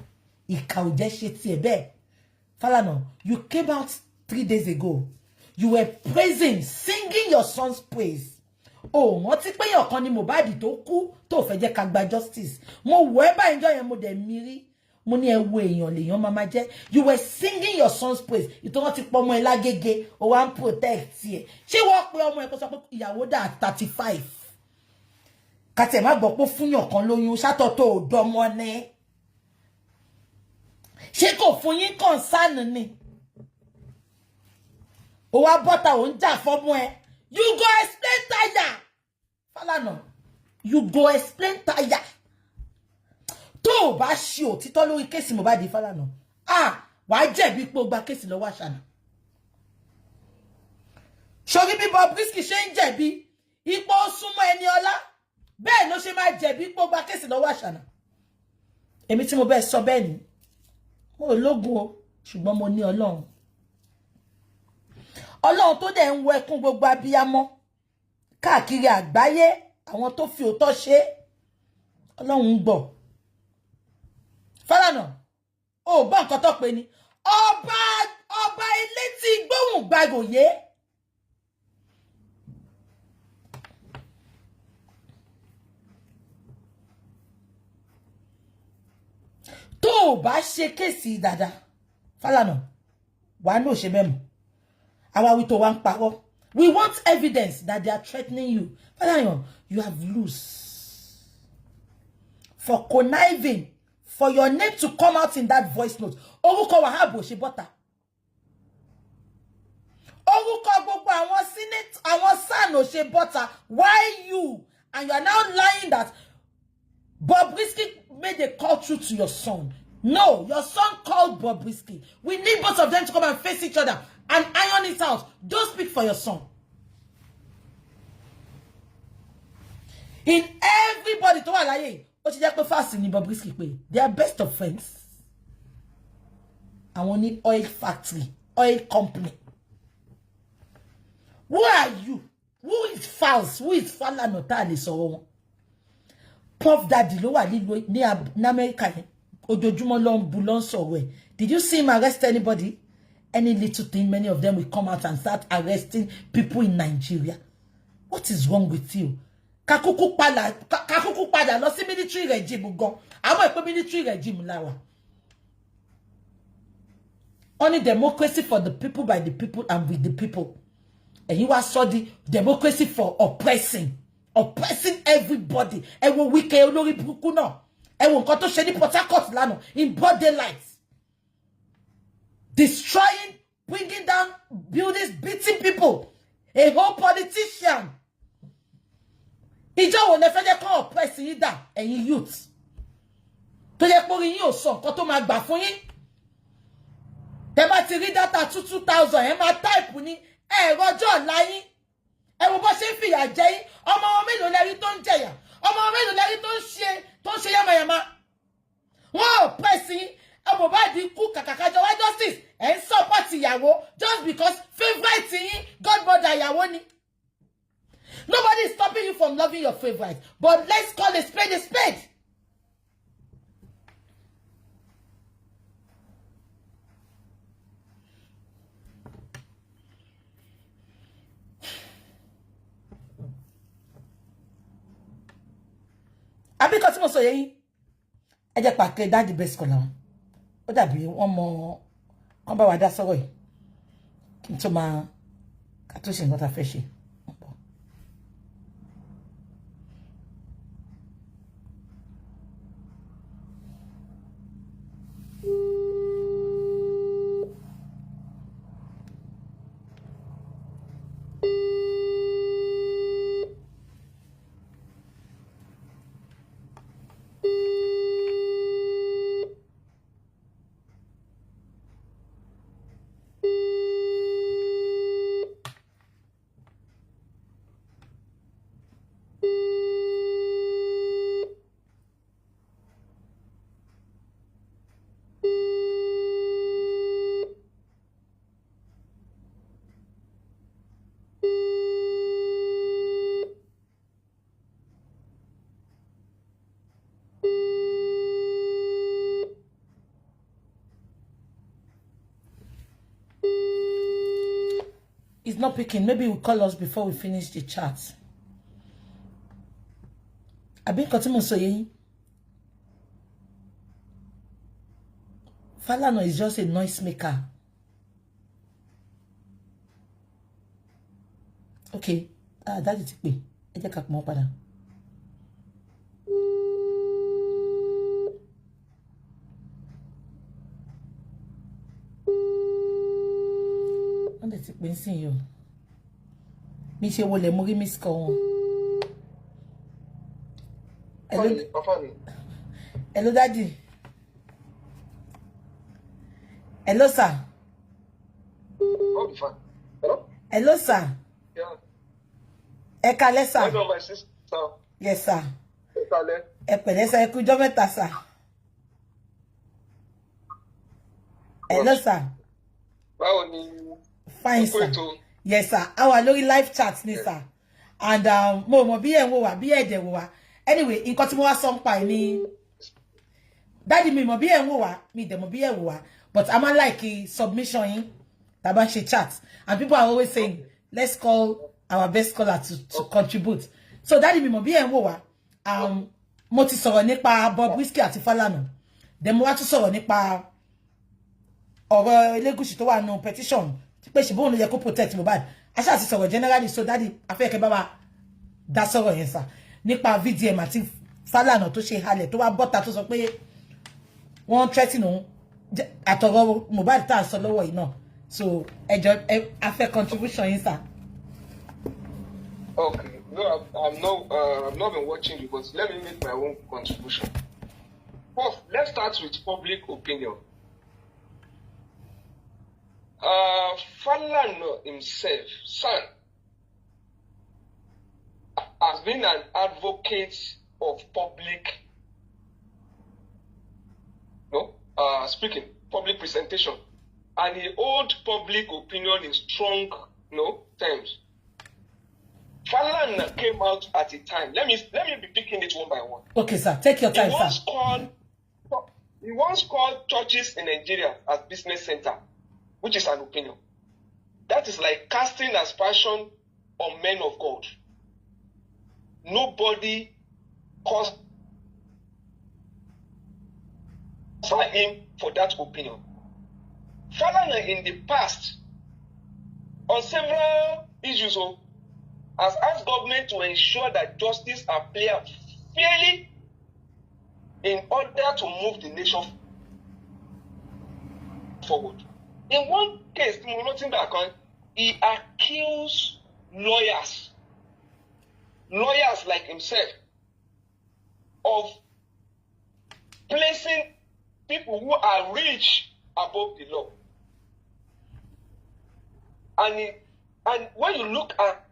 Ìkà ò jẹ́ ṣe tiẹ̀ bẹ́ẹ̀. Falana, you came out 3 days ago. You were praising, singing your son's praise. Oh, wọ́n ti pé èèyàn kan ni Mohbad tó kú tó fẹ́ jẹ́ ká gba justice. Mo wò ẹ́ báyìí ńjọ́ yẹn mo dẹ̀ mírí. Mo ní ẹ wo èèyàn lèèyàn máa jẹ́. You were singing your son's praise. Ìtọ́ wọn ti pọ̀ ọmọ ẹ lágége. O wá ń protect ẹ. Ṣé wọ́n pe ọmọ ẹ kó sọ pé ìyàwó dà 35? Kàtẹ́ má gbọ́ pé fúnyàn kan lóyún ṣátọ̀ tó ò dọ́mọ ní. Ṣé kò fún yín concern ni? O wá bọ́ta ò ń jà fọ́mọ ẹ. You go explain tire. Falana, you go explain tire. Tó bá ṣe òtítọ́ lórí case Mohbad Falana. Wàá jẹ̀bi pé ó gba case lọ́wọ́ Àṣànà. Ṣorí bí Bukky ṣe ń jẹ̀bi ipò súnmọ́ ẹni ọlá, bẹ́ẹ̀ ló ṣe máa jẹ̀bi pé ó gba case lọ́wọ́ Àṣànà. Èmi tí mo bẹ́ẹ̀ sọ bẹ́ẹ̀ ni. Mo lógun o, ṣùgbọ́n mo ní Ọlọ́run. Ọlọ́run tó dẹ̀ ń wo ẹkún gbogbo abiyamọ káàkiri àgbáyé, àwọn tó fi òótọ́ ṣe, Ọlọ́run ń gbọ́. Falana. Oh, ban nkan to pe ni. Oba eleti gbohun gbagoye. Tó bá ṣe kéèsì dada. Falana. Why no ṣe memo? Àwa wí tó wá ń parọ́. We want evidence that they are threatening you. Falana, you have loose for conniving for your name to come out in that voice note. Orúkọ Wahab ṣe bọ́ta. Orúkọ gbogbo àwọn senate, àwọn san ṣe bọ́ta. Why you? And you are now lying that Bobrisky made a call through to your son. No, your son called Bobrisky. We need both of them to come and face each other and iron it out. Don't speak for your son. In everybody to alaye, o ti jẹ́ pé fast ni Bobrisky pé. They are best of friends. Àwọn ní oil factory, oil company. Who are you? Who is false? Who is Falana ta le sọ̀rọ̀ wọn? Puff Daddy ló wà ní America yẹn. Ojoojúmọ́ ló ń bu ló ń sọ̀rọ̀ ẹ̀. Did you see him arrest anybody? Any little thing, many of them will come out and start arresting people in Nigeria. What is wrong with you? Kakuku pada lọ sí military regime gan. Àwọn ìpè military regime láwa. Only democracy for the people, by the people, and with the people. And you are studying democracy for oppressing everybody. And when we can olórí burúkú náà. And when nǹkan tó ṣe ní Port Harcourt lánàá in broad daylight. Destroying, bringing down buildings, beating people. A whole politician. Ìjọ wo lẹ fẹ́ jẹ́ kó oppress yín dà ẹ̀yin youth. Tó jẹ́ pé orí yín ò sọ nǹkan tó máa gbà fún yín. Tẹ́ bá ti rí data 2000 ẹ máa type ní rọjọ́ ọ̀la yín. Ẹ wo bó ṣe ń fìyà jẹ yín. Ọmọ wọn mélòó lẹ rí tó ń jẹyà. Ọmọ wọn mélòó lẹ rí tó ń ṣe yamayama. Wọ́n oppress yín. Ọmọ bá di kú kàkàkájọ wá justice. Ẹ ń support ìyàwó just because favorite yín godmother ìyàwó ni. Nobody is stopping you from loving your favorite. But let's call a spade a spade. Àbí kan tí mo sọ yẹn ẹ jẹ́ pa ke daddy best kola wọn. Ó dàbí wọ́n mọ kan bá wa dá sọ̀rọ̀ yìí. Kí n tó máa ká tó ṣe nǹkan tá fẹ́ ṣe. It's not picking. Maybe we'll call us before we finish the chat. I've been cutting saying Falana is just a noise maker. Okay. That is it. I just cut more pada. Ti pè sin yo mi ṣe wọlé mo rí miss call wọn. Hello daddy. Hello sir. Oh, fine. Hello? Hello sir. Yeah. Ẹ kálẹ́ sir. Hello my sister. Yes sir. Ẹ kálẹ́. Ẹ pẹ̀lẹ́ sir, ẹ kú ọjọ́ mẹ́ta sir. Hello sir. Báwo ni? Fine sir. Yes sir. Our lórí live chat ni sir. And mo bí ẹ ń wò wá bí ẹ dẹ̀ wò wá. Anyway, nǹkan tí mo wá sọ ń pa ni Daddy me mo bi enwo wa, me dem mo bi enwo wa, but I'm like submission in Tabashi chat. And people are always saying, let's call our best caller to contribute. So Daddy me mo bi enwo wa, mo ti sọ̀rọ̀ nípa Bukky Ati Falana. Dem mo wá tún sọ̀rọ̀ nípa Oro Elegushi tó wà no petition. Pé ṣe bo no yẹ kó protect Mohbad. Asa ti sọ̀rọ̀ generally, so Daddy afẹ́ baba dá sọ̀rọ̀ yẹn sá. Nípa VDM àti Falana tó ṣe halẹ̀ tó wá bọ́ta tó sọ pé wọ́n threaten òun àtọ̀rọ̀ Mohbad tá sọ lọ́wọ́ yìí náà. So afẹ́ contribution yín sá. Okay. No, I've not been watching you, but let me make my own contribution. First, let's start with public opinion. Falana himself, son, has been an advocate of public, public presentation, and he holds public opinion in strong, terms. Falana came out at a time. Let me be picking it one by one. Okay, sir. Take your time, sir. He once called churches in Nigeria as business center, which is an opinion. That is like casting aspersion on men of God. Nobody calls him for that opinion. Falana in the past, on several issues, has asked government to ensure that justice are played fairly in order to move the nation forward. In one case, he accused lawyers like himself, of placing people who are rich above the law. And when you look at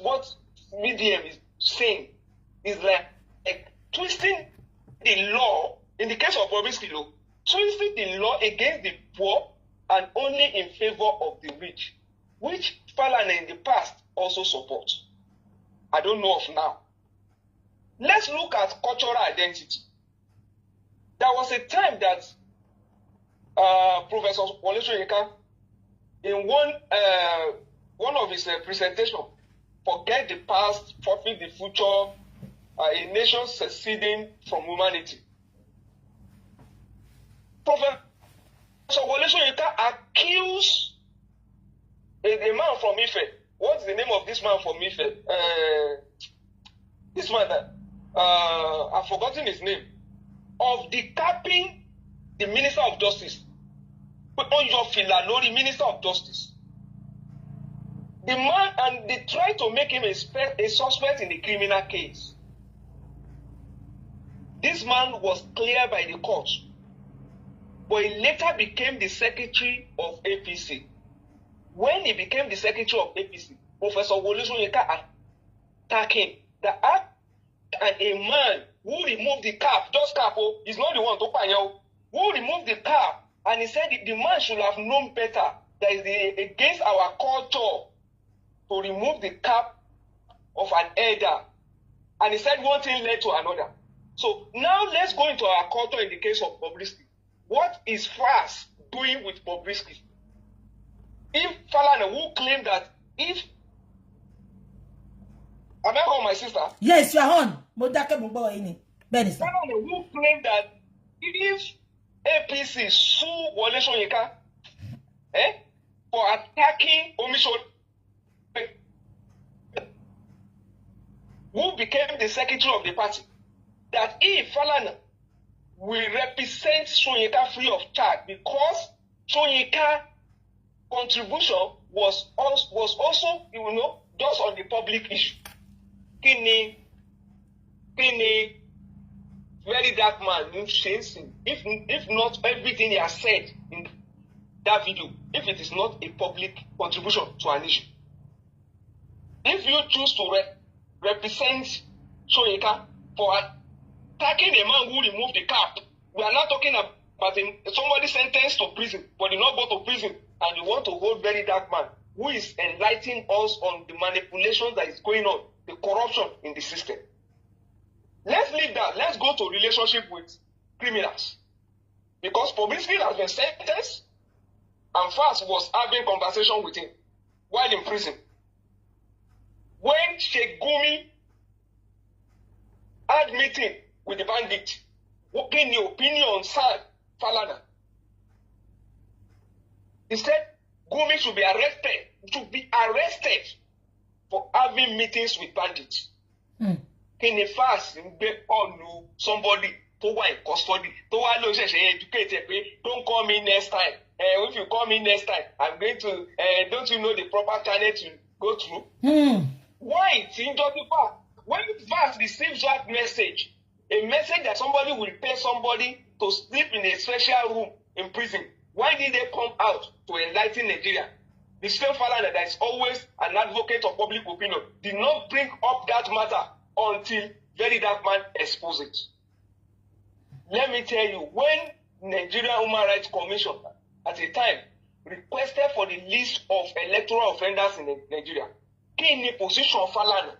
what medium is saying, is like twisting the law, in the case of Bobrisky law, twisting the law against the poor and only in favor of the rich, which Falana in the past also supports. I don't know of now. Let's look at cultural identity. There was a time that Professor Wole Soyinka, in one of his presentations, forget the past, forfeit the future, a nation seceding from humanity. Professor Wole Soyinka accused a man from Ife. What's the name of this man from Ife? This man that I've forgotten his name, of decapping the Minister of Justice. Put on your Filalori, Minister of Justice. The man, and they tried to make him a suspect in the criminal case. This man was cleared by the court, but he later became the secretary of APC. When he became the secretary of APC, Professor Wole Soyinka attacked him. And a man who removed the cap, just cap, he's not the one to pay, who removed the cap, and he said the man should have known better that is against our culture to remove the cap of an elder. And he said one thing led to another. So now let's go into our culture in the case of Bobrisky. What is FAS doing with Bobrisky? If Falana, who claimed that if... Am I on, my sister? Yes, you're on. Falana, who claimed that if APC sue Wole Soyinka for attacking omission, who became the secretary of the party, that if Falana will represent Soyinka free of charge, because Soyinka contribution was also, just on the public issue. Kini, very dark man, if not everything he has said in that video, if it is not a public contribution to an issue. If you choose to represent Soyinka for attacking a man who removed the cap, we are not talking about somebody sentenced to prison, but did not go to prison, and you want to hold very dark man who is enlightening us on the manipulation that is going on, the corruption in the system. Let's leave that. Let's go to relationship with criminals. Because Bobrisky has been sentenced and Fast was having conversation with him while in prison. When Sheikh Gumi had meeting with the bandit, giving the opinion on Falana, he said Gumi should be arrested for having meetings with bandits. Can the Fast be on somebody to in custody? To educate, don't call me next time. If you call me next time, I'm going to. Don't you know the proper channel to go through? Why? When Vast receives that message, a message that somebody will pay somebody to sleep in a special room in prison, why did they come out to enlighten Nigeria? The same Falana that is always an advocate of public opinion did not bring up that matter until Very Dark Man exposed it. Let me tell you, when Nigerian Human Rights Commission at the time requested for the list of electoral offenders in Nigeria, in the position of Falana,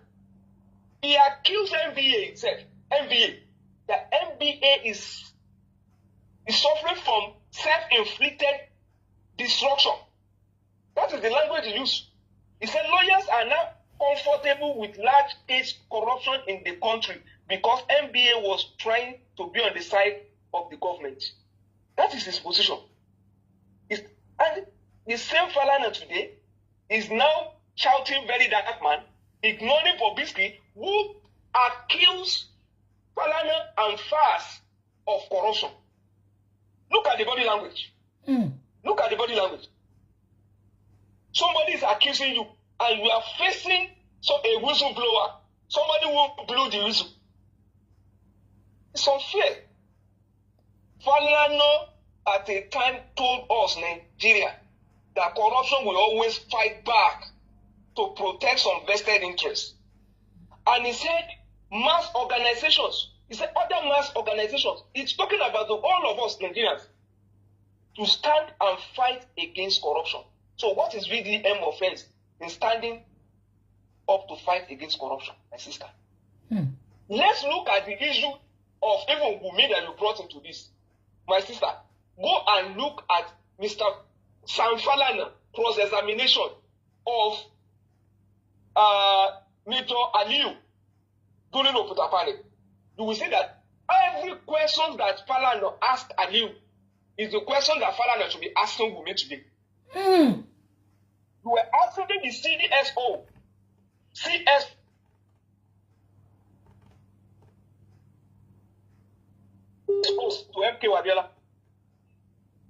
he accused NBA itself, that NBA is suffering from self-inflicted destruction. That is the language he used. He said lawyers are now comfortable with large-scale corruption in the country because NBA was trying to be on the side of the government. That is his position. And the same Falana today is now shouting Very Dark Man, ignoring Bobrisky, who accused Falana and Fast of corruption. Look at the body language. Look at the body language. Somebody is accusing you, and you are facing a whistleblower, somebody who blew the whistle. It's unfair. Falana at a time told us, Nigeria, that corruption will always fight back to protect some vested interests. And he said mass organizations. He said other mass organizations. It's talking about all of us Nigerians to stand and fight against corruption. So what is really the offense in standing up to fight against corruption, my sister? Let's look at the issue of even Wunmi that you brought into this. My sister, go and look at Mr. Falana cross-examination of Major Aliyu during Oputapane. You will see that every question that Falana asked Aliyu is the question that Falana should be asking Wunmi today. You were asking the CDSO, CS. To MK Wabiola.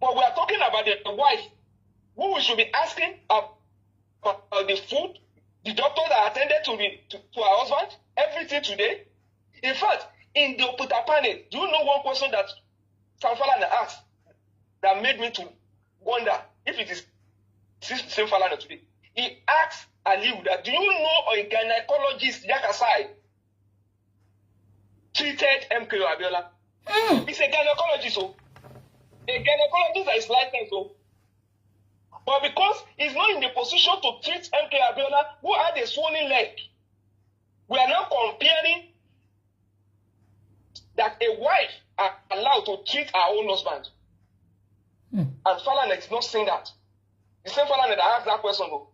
But we are talking about the wife, who we should be asking about the food, the doctor that attended to her husband, everything today. In fact, in the Oputapane, do you know one question that Falana asked that made me to wonder if it is the same Falana today? He asked Aliyu that, do you know a gynecologist, Yakasai, treated MK Wabiola? He's a gynecologist, so a gynecologist that is licensed, so. But because he's not in the position to treat MK Abiola, who had a swollen leg, we are now comparing that a wife are allowed to treat her own husband. And Falana is not saying that. The same Falana that asked that question, though.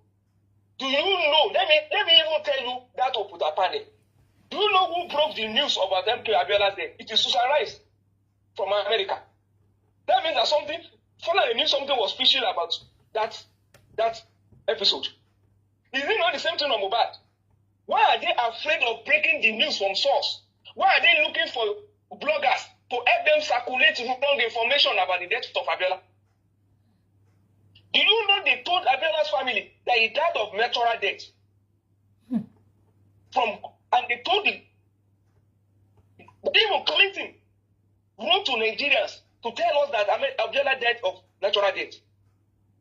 Do you know? Let me even tell you that Oputapane. Do you know who broke the news about MK Abiola's death? It is Susan Rice from America. That means that Falana knew something was fishy about that episode. Is it not the same thing on Mohbad? Why are they afraid of breaking the news from source? Why are they looking for bloggers to help them circulate wrong information about the death of Abiola? Do you know they told Abiola's family that he died of natural death? And they told him, even Clinton wrote to Nigerians to tell us that Abiola died of natural death.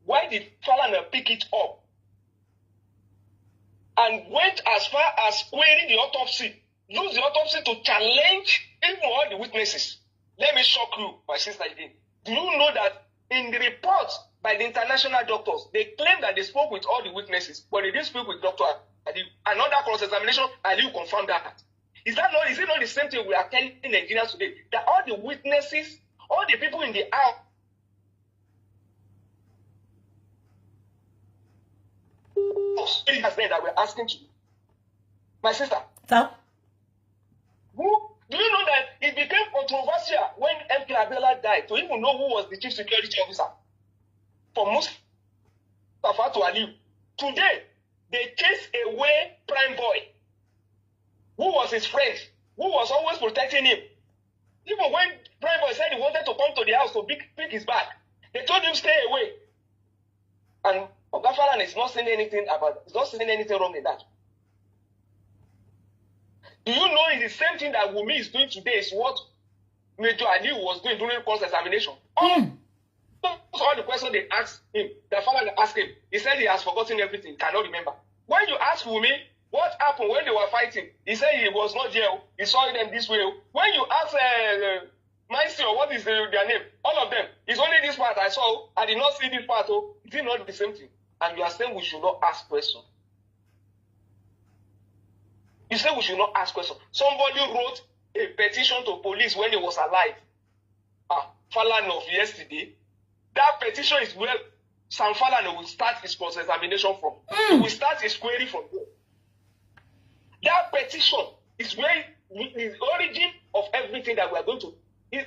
Why did Falana pick it up and went as far as querying the autopsy, use the autopsy to challenge even all the witnesses? Let me shock you, my sister, again. Do you know that in the reports by the international doctors, they claim that they spoke with all the witnesses, but they didn't speak with Dr. Aliyu. Another cross-examination, Aliyu confirmed that. Is it not the same thing we are telling Nigerians today? That all the witnesses, all the people in the house that we're asking to. My sister. So? Do you know that it became controversial when MP Abiola died to even know who was the chief security officer for Mustafa to Aliu? Today, they chased away Prime Boy, who was his friend, who was always protecting him. Even when Prime Boy said he wanted to come to the house to pick his bag, they told him stay away. And Oga Falana is not saying anything wrong in that. Do you know it's the same thing that Wunmi is doing today is what Major Aliu was doing during course examination? All the questions they asked him, the Falana asked him, he said he has forgotten everything, cannot remember. When you ask Wunmi what happened when they were fighting, he said he was not there, he saw them this way. When you ask Maisi or what is their name, all of them, it's only this part I saw, I did not see this part, it is not the same thing. And you are saying we should not ask questions. You say we should not ask questions. Somebody wrote a petition to police when he was alive. Falana of yesterday. That petition is where Sam Falana will start his cross-examination from. He will start his query from there. That petition is where the origin of everything that we are going to.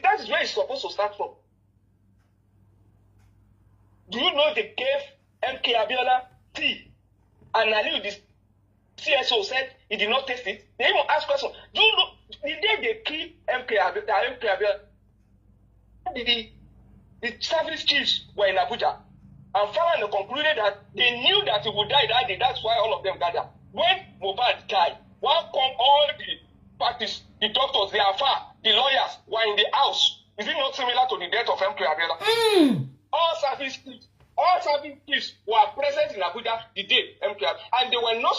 That is where it's supposed to start from. Do you know they gave MK Abiola tea? And Aliu, this CSO said he did not taste it. They even asked questions. Do you know the day they killed MK Abiola, the service chiefs were in Abuja, and Falana concluded that they knew that he would die that day. That's why all of them gathered. When Mohbad died, one come all the parties, the doctors, the AFA, the lawyers were in the house. Is it not similar to the death of MK Abiola? All service chiefs were present in Abuja the day MK Abiola, and they were not.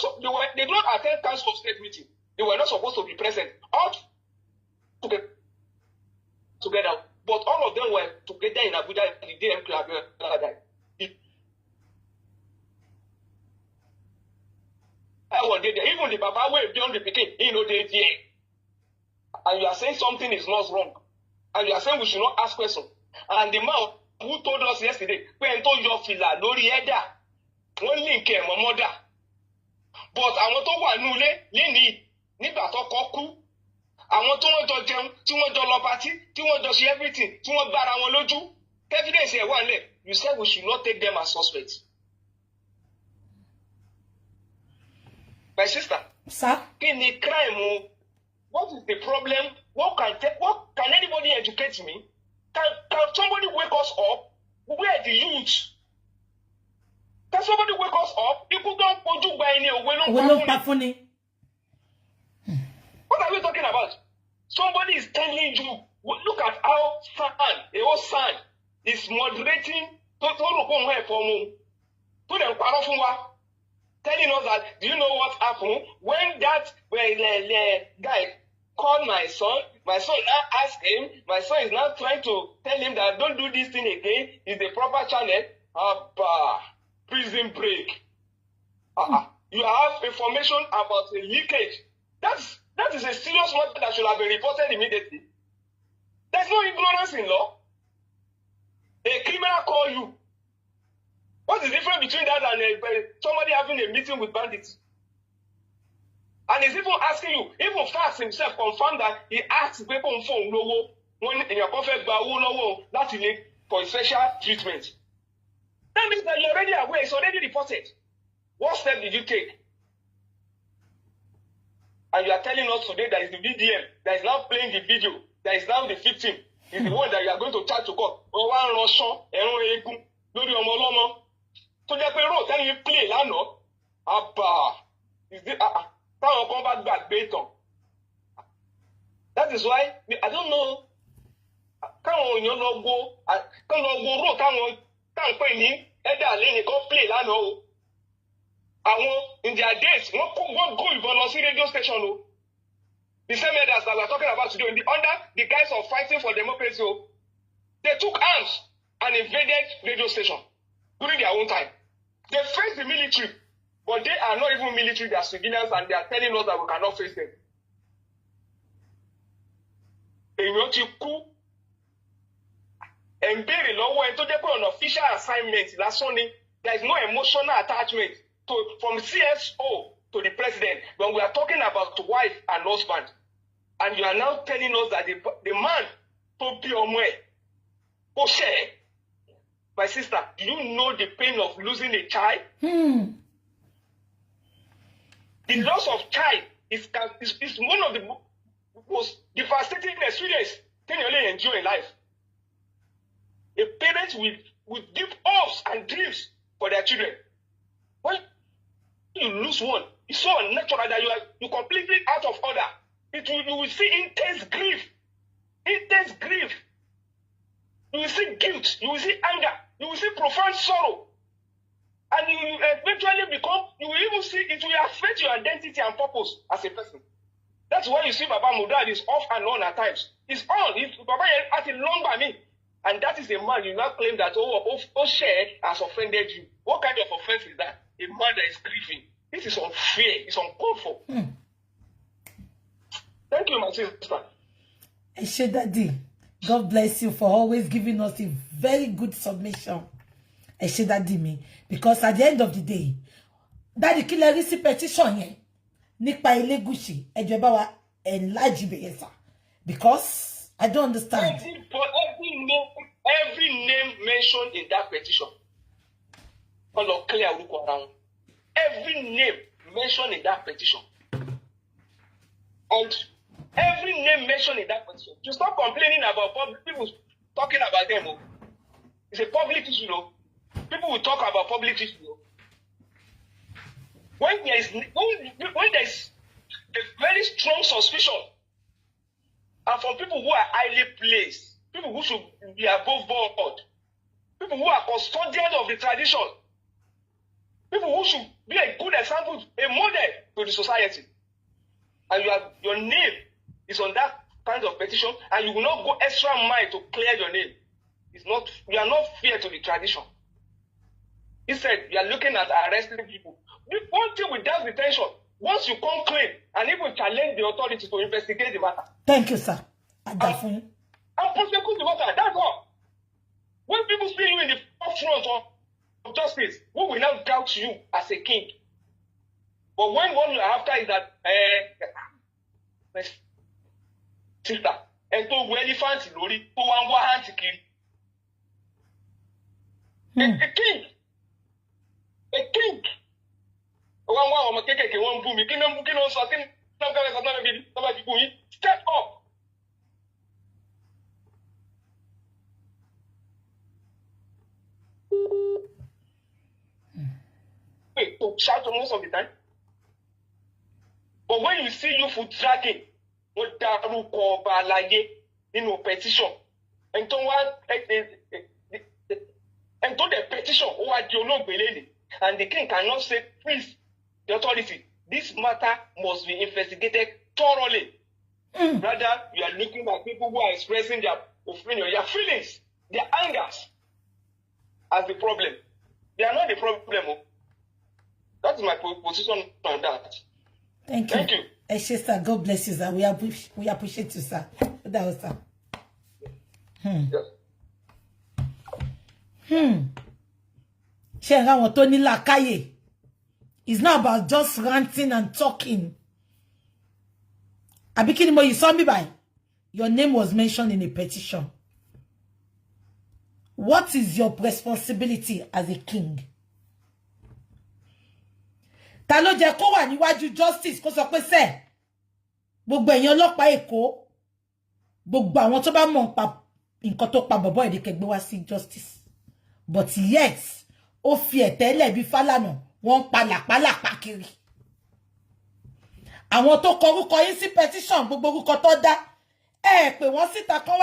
They did not attend council state meeting. They were not supposed to be present. All together, but all of them were together in Abuja the day MK Abiola died. Even the Baba way beyond the picking, they there. And you are saying something is not wrong. And you are saying we should not ask questions. And the man who told us yesterday, when told your fila, Lori Eda, one link came, my mother. But I want to go and Lini, Nipa Tokoku. I want to go to them, to want to love party, to want to see everything, to want Baramoloju. Evidence here, one leg. You said we should not take them as suspects. My sister, sir, in a crime, what is the problem? What can anybody educate me? Can somebody wake us up? Where are the youth? Can somebody wake us up? People don't put you by any way. What are we talking about? Somebody is telling you, look at how the whole sand is moderating telling us that, do you know what happened? When that guy called my son now asked him, my son is now trying to tell him that don't do this thing again, it's the proper channel. Prison break. You have information about a leakage. That is a serious matter that should have been reported immediately. There's no ignorance in law. A criminal call you. What's the difference between that and somebody having a meeting with bandits? And he's even asking you, even Fast himself confirmed that he asked people on phone when in your perfect that's for special treatment. That means that you're already aware, it's already reported. What step did you take? And you are telling us today that is the VDM that is now playing the video, that is now the victim, is the one that you are going to charge to court. So the people tell you play lano, is the that is why I don't know. Can't go play lano. In their days, won't go even radio station. The same leaders that we're talking about today, under the guise of fighting for democracy, they took arms and invaded radio station during their own time. They face the military, but they are not even military, they are civilians, and they are telling us that we cannot face them. èèyàn ti kú ẹ̀ ń béèrè lọ́wọ́ ẹ tó jẹ́ pé on official assignment lásán ni there is no emotional attachment from CSO to the president when we are talking about wife and husband and you are now telling us that the man tó bí ọmọ ẹ̀ ó ṣẹ̀ ẹ́. My sister, do you know the pain of losing a child? The loss of child is one of the most devastating experiences you only enjoy in life. A parent with deep hopes and dreams for their children. When you lose one, it's so unnatural that you completely out of order. You will see intense grief. Intense grief. You will see guilt. You will see anger. You will see profound sorrow. And you will eventually you will even see it will affect your identity and purpose as a person. That's why you see Baba Mudad is off and on at times. He's on. Baba Ati long by me. And that is a man you now claim that, share has offended you. What kind of offense is that? A man that is grieving. This is unfair. It's uncalled for. Thank you, my sister. Eshe Daddy, God bless you for always giving us a very good submission. Eshe Daddy me. Because at the end of the day, Daddy killer receive petition here. Nipa Elegushi, Ejebawa enlarge beyesa. Because I don't understand. Every name mentioned in that petition. Every name mentioned in that petition. And every name mentioned in that petition. To stop complaining about public people talking about them. It's a public issue. People will talk about public issue. When there is a very strong suspicion, and from people who are highly placed, people who should be above board, people who are custodians of the tradition, people who should be a good example, a model to the society, and your name is on that kind of petition, and you will not go extra mile to clear your name. You are not fair to the tradition. Instead, you are looking at arresting people. One thing with that detention, once you come clean and even challenge the authority to investigate the matter. Thank you, sir. And prosecute the matter. That's all. When people see you in the forefront of justice, we will now doubt you as a king. But when what you are after is that, sister, and to elephant lori, to one hand to kill. A king. A king. Step up. Wait, to shout most of the time. But when you see you for dragging, what daru ko balaye in petition, and to the petition, and the king cannot say, please, the authority, this matter must be investigated thoroughly. Rather, you are looking at people who are expressing their opinion, their feelings, their angers as the problem. They are not the problem. That is my position on that. Thank you. Sister, God bless you, sir. We appreciate you, sir. That was sir. Yes. It's not about just ranting and talking. Abikinimo, you saw me by. Your name was mentioned in a petition. What is your responsibility as a king? Ta ló jẹ́ kó wà níwájú justice kó sọ pé ṣé gbogbo èyàn ọlọ́pàá Èkó gbogbo àwọn tó bá mọ̀ pa nǹkan tó pa bọ̀bọ́ Èdèkè gbé wá sí justice. But yes, ó fi ẹ̀tẹ́lẹ̀ bí Falana wọ́n pa làpálàpá kiri. Àwọn tó kọ orúkọ yín sí petition gbogbo orúkọ tó dá ẹ pé wọ́n síta kán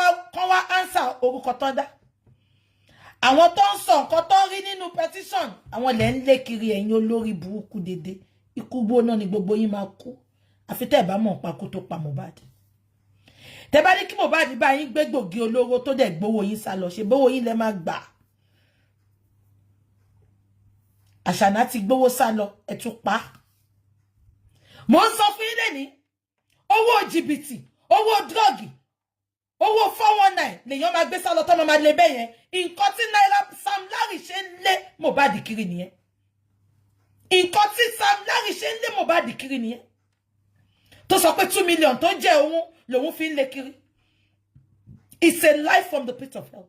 wá answer orúkọ tó dá. Àwọn tó ń sọ nǹkan tó rí nínú petition àwọn lẹ ń lé kiri ẹ̀yin olórí burúkú dédé ikú gbóná ni gbogbo yín máa kú àfi tẹ́ bá mọ̀ pa kó tó pa Mohbad. Tẹ́ bá ní kí Mohbad bá yín gbé gbòógì olóró tó dẹ̀ gbowó yín sá lọ ṣe bówó yín lẹ máa gbà. Àṣànà ti gbowó sá lọ ẹ tún pa. Mo ń sọ fún yín lẹ́ni owó jìbìtì owó drọ́ọ̀gì Owó 419 lèyàn máa gbé sálọ tó máa lè bẹ́ yẹn. Nǹkan tí Naira Sam Larry ṣe ń lé Mohbad kiri nìyẹn. Nǹkan tí Sam Larry ṣe ń lé Mohbad kiri nìyẹn. Tó sọ pé 2 million tó jẹ́ òun lòun fi ń lé kiri. It's a life from the pit of hell.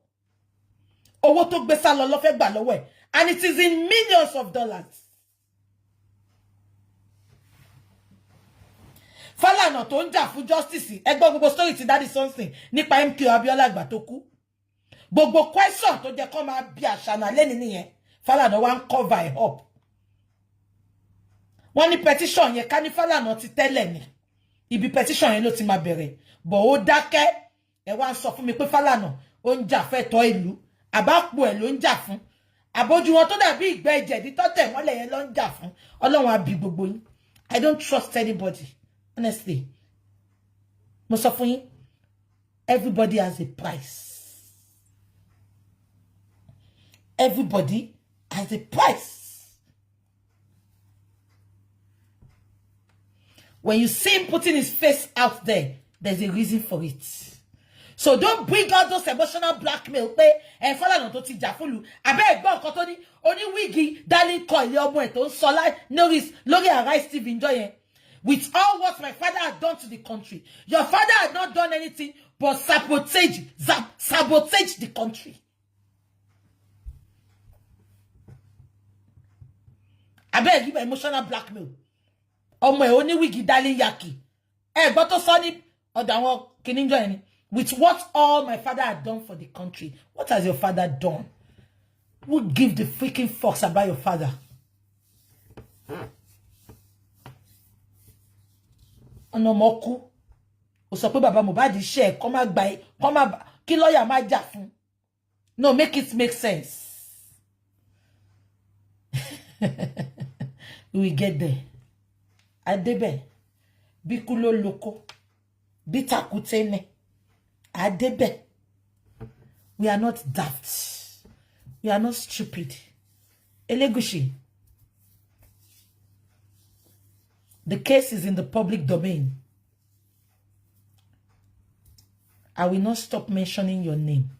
Owó tó gbé sálọ ló fẹ́ gbà lọ́wọ́ ẹ̀. And it is in millions of dollars. Falana tó ń jà fún justice. Ẹ gbọ́ gbogbo story ti Daddy something nípa MK Abiola àgbà tó kú. Gbogbo question tó jẹ́ kó máa bí àṣànà lẹ́ni nìyẹn. Falana wá ń cover it up. Wọ́n ní petition yẹn ká ní Falana ti tẹ́lẹ̀ ni. Ibi petition yẹn ló ti máa bẹ̀rẹ̀. Bọ̀ ó dákẹ́. Ẹ wá ń sọ fún mi pé Falana ó ń jà fẹ́tọ́ ìlú. Àbápò ẹ̀ ló ń jà fún. Àbójú wọn tó dàbí ìgbẹ́ ìjẹ̀dí tó tẹ̀ mọ́lẹ̀ yẹn ló ń jà fún. Ọlọ́run á bí gbogbo yín. I don't trust anybody. Honestly. Mo sọ fún yín. Everybody has a price. Everybody has a price. When you see him putting his face out there, there's a reason for it. So don't bring out those emotional blackmail. Pé ẹ Falana tó ti jà fúnlu. Àbẹ́ ẹ̀gbọ́n nǹkan tó ní oní wíìgì darling kọ ilé ọmọ ẹ̀ tó ń sọ lórí Arise TV ńjọ́ yẹn. With all what my father had done to the country. Your father had not done anything but sabotage the country. Àbẹ́ give emotional blackmail. Ọmọ ẹ̀ oní wíìgì darling yaki. Ẹ̀gbọ́n tó sọ ní ọ̀dọ̀ àwọn kìnìún yẹn ni. With what all my father had done for the country. What has your father done? Who give the freaking fucks about your father? Ọ̀nà mọ́kú. Ó sọ pé bàbá Mohbad ṣe kó má gba kó má kí lawyer má jà fún. No, make it make sense. We get there. Adebe. Bikulo loko. Bitakutene. Adebe. We are not daft. We are not stupid. Elegushi. The case is in the public domain. I will not stop mentioning your name.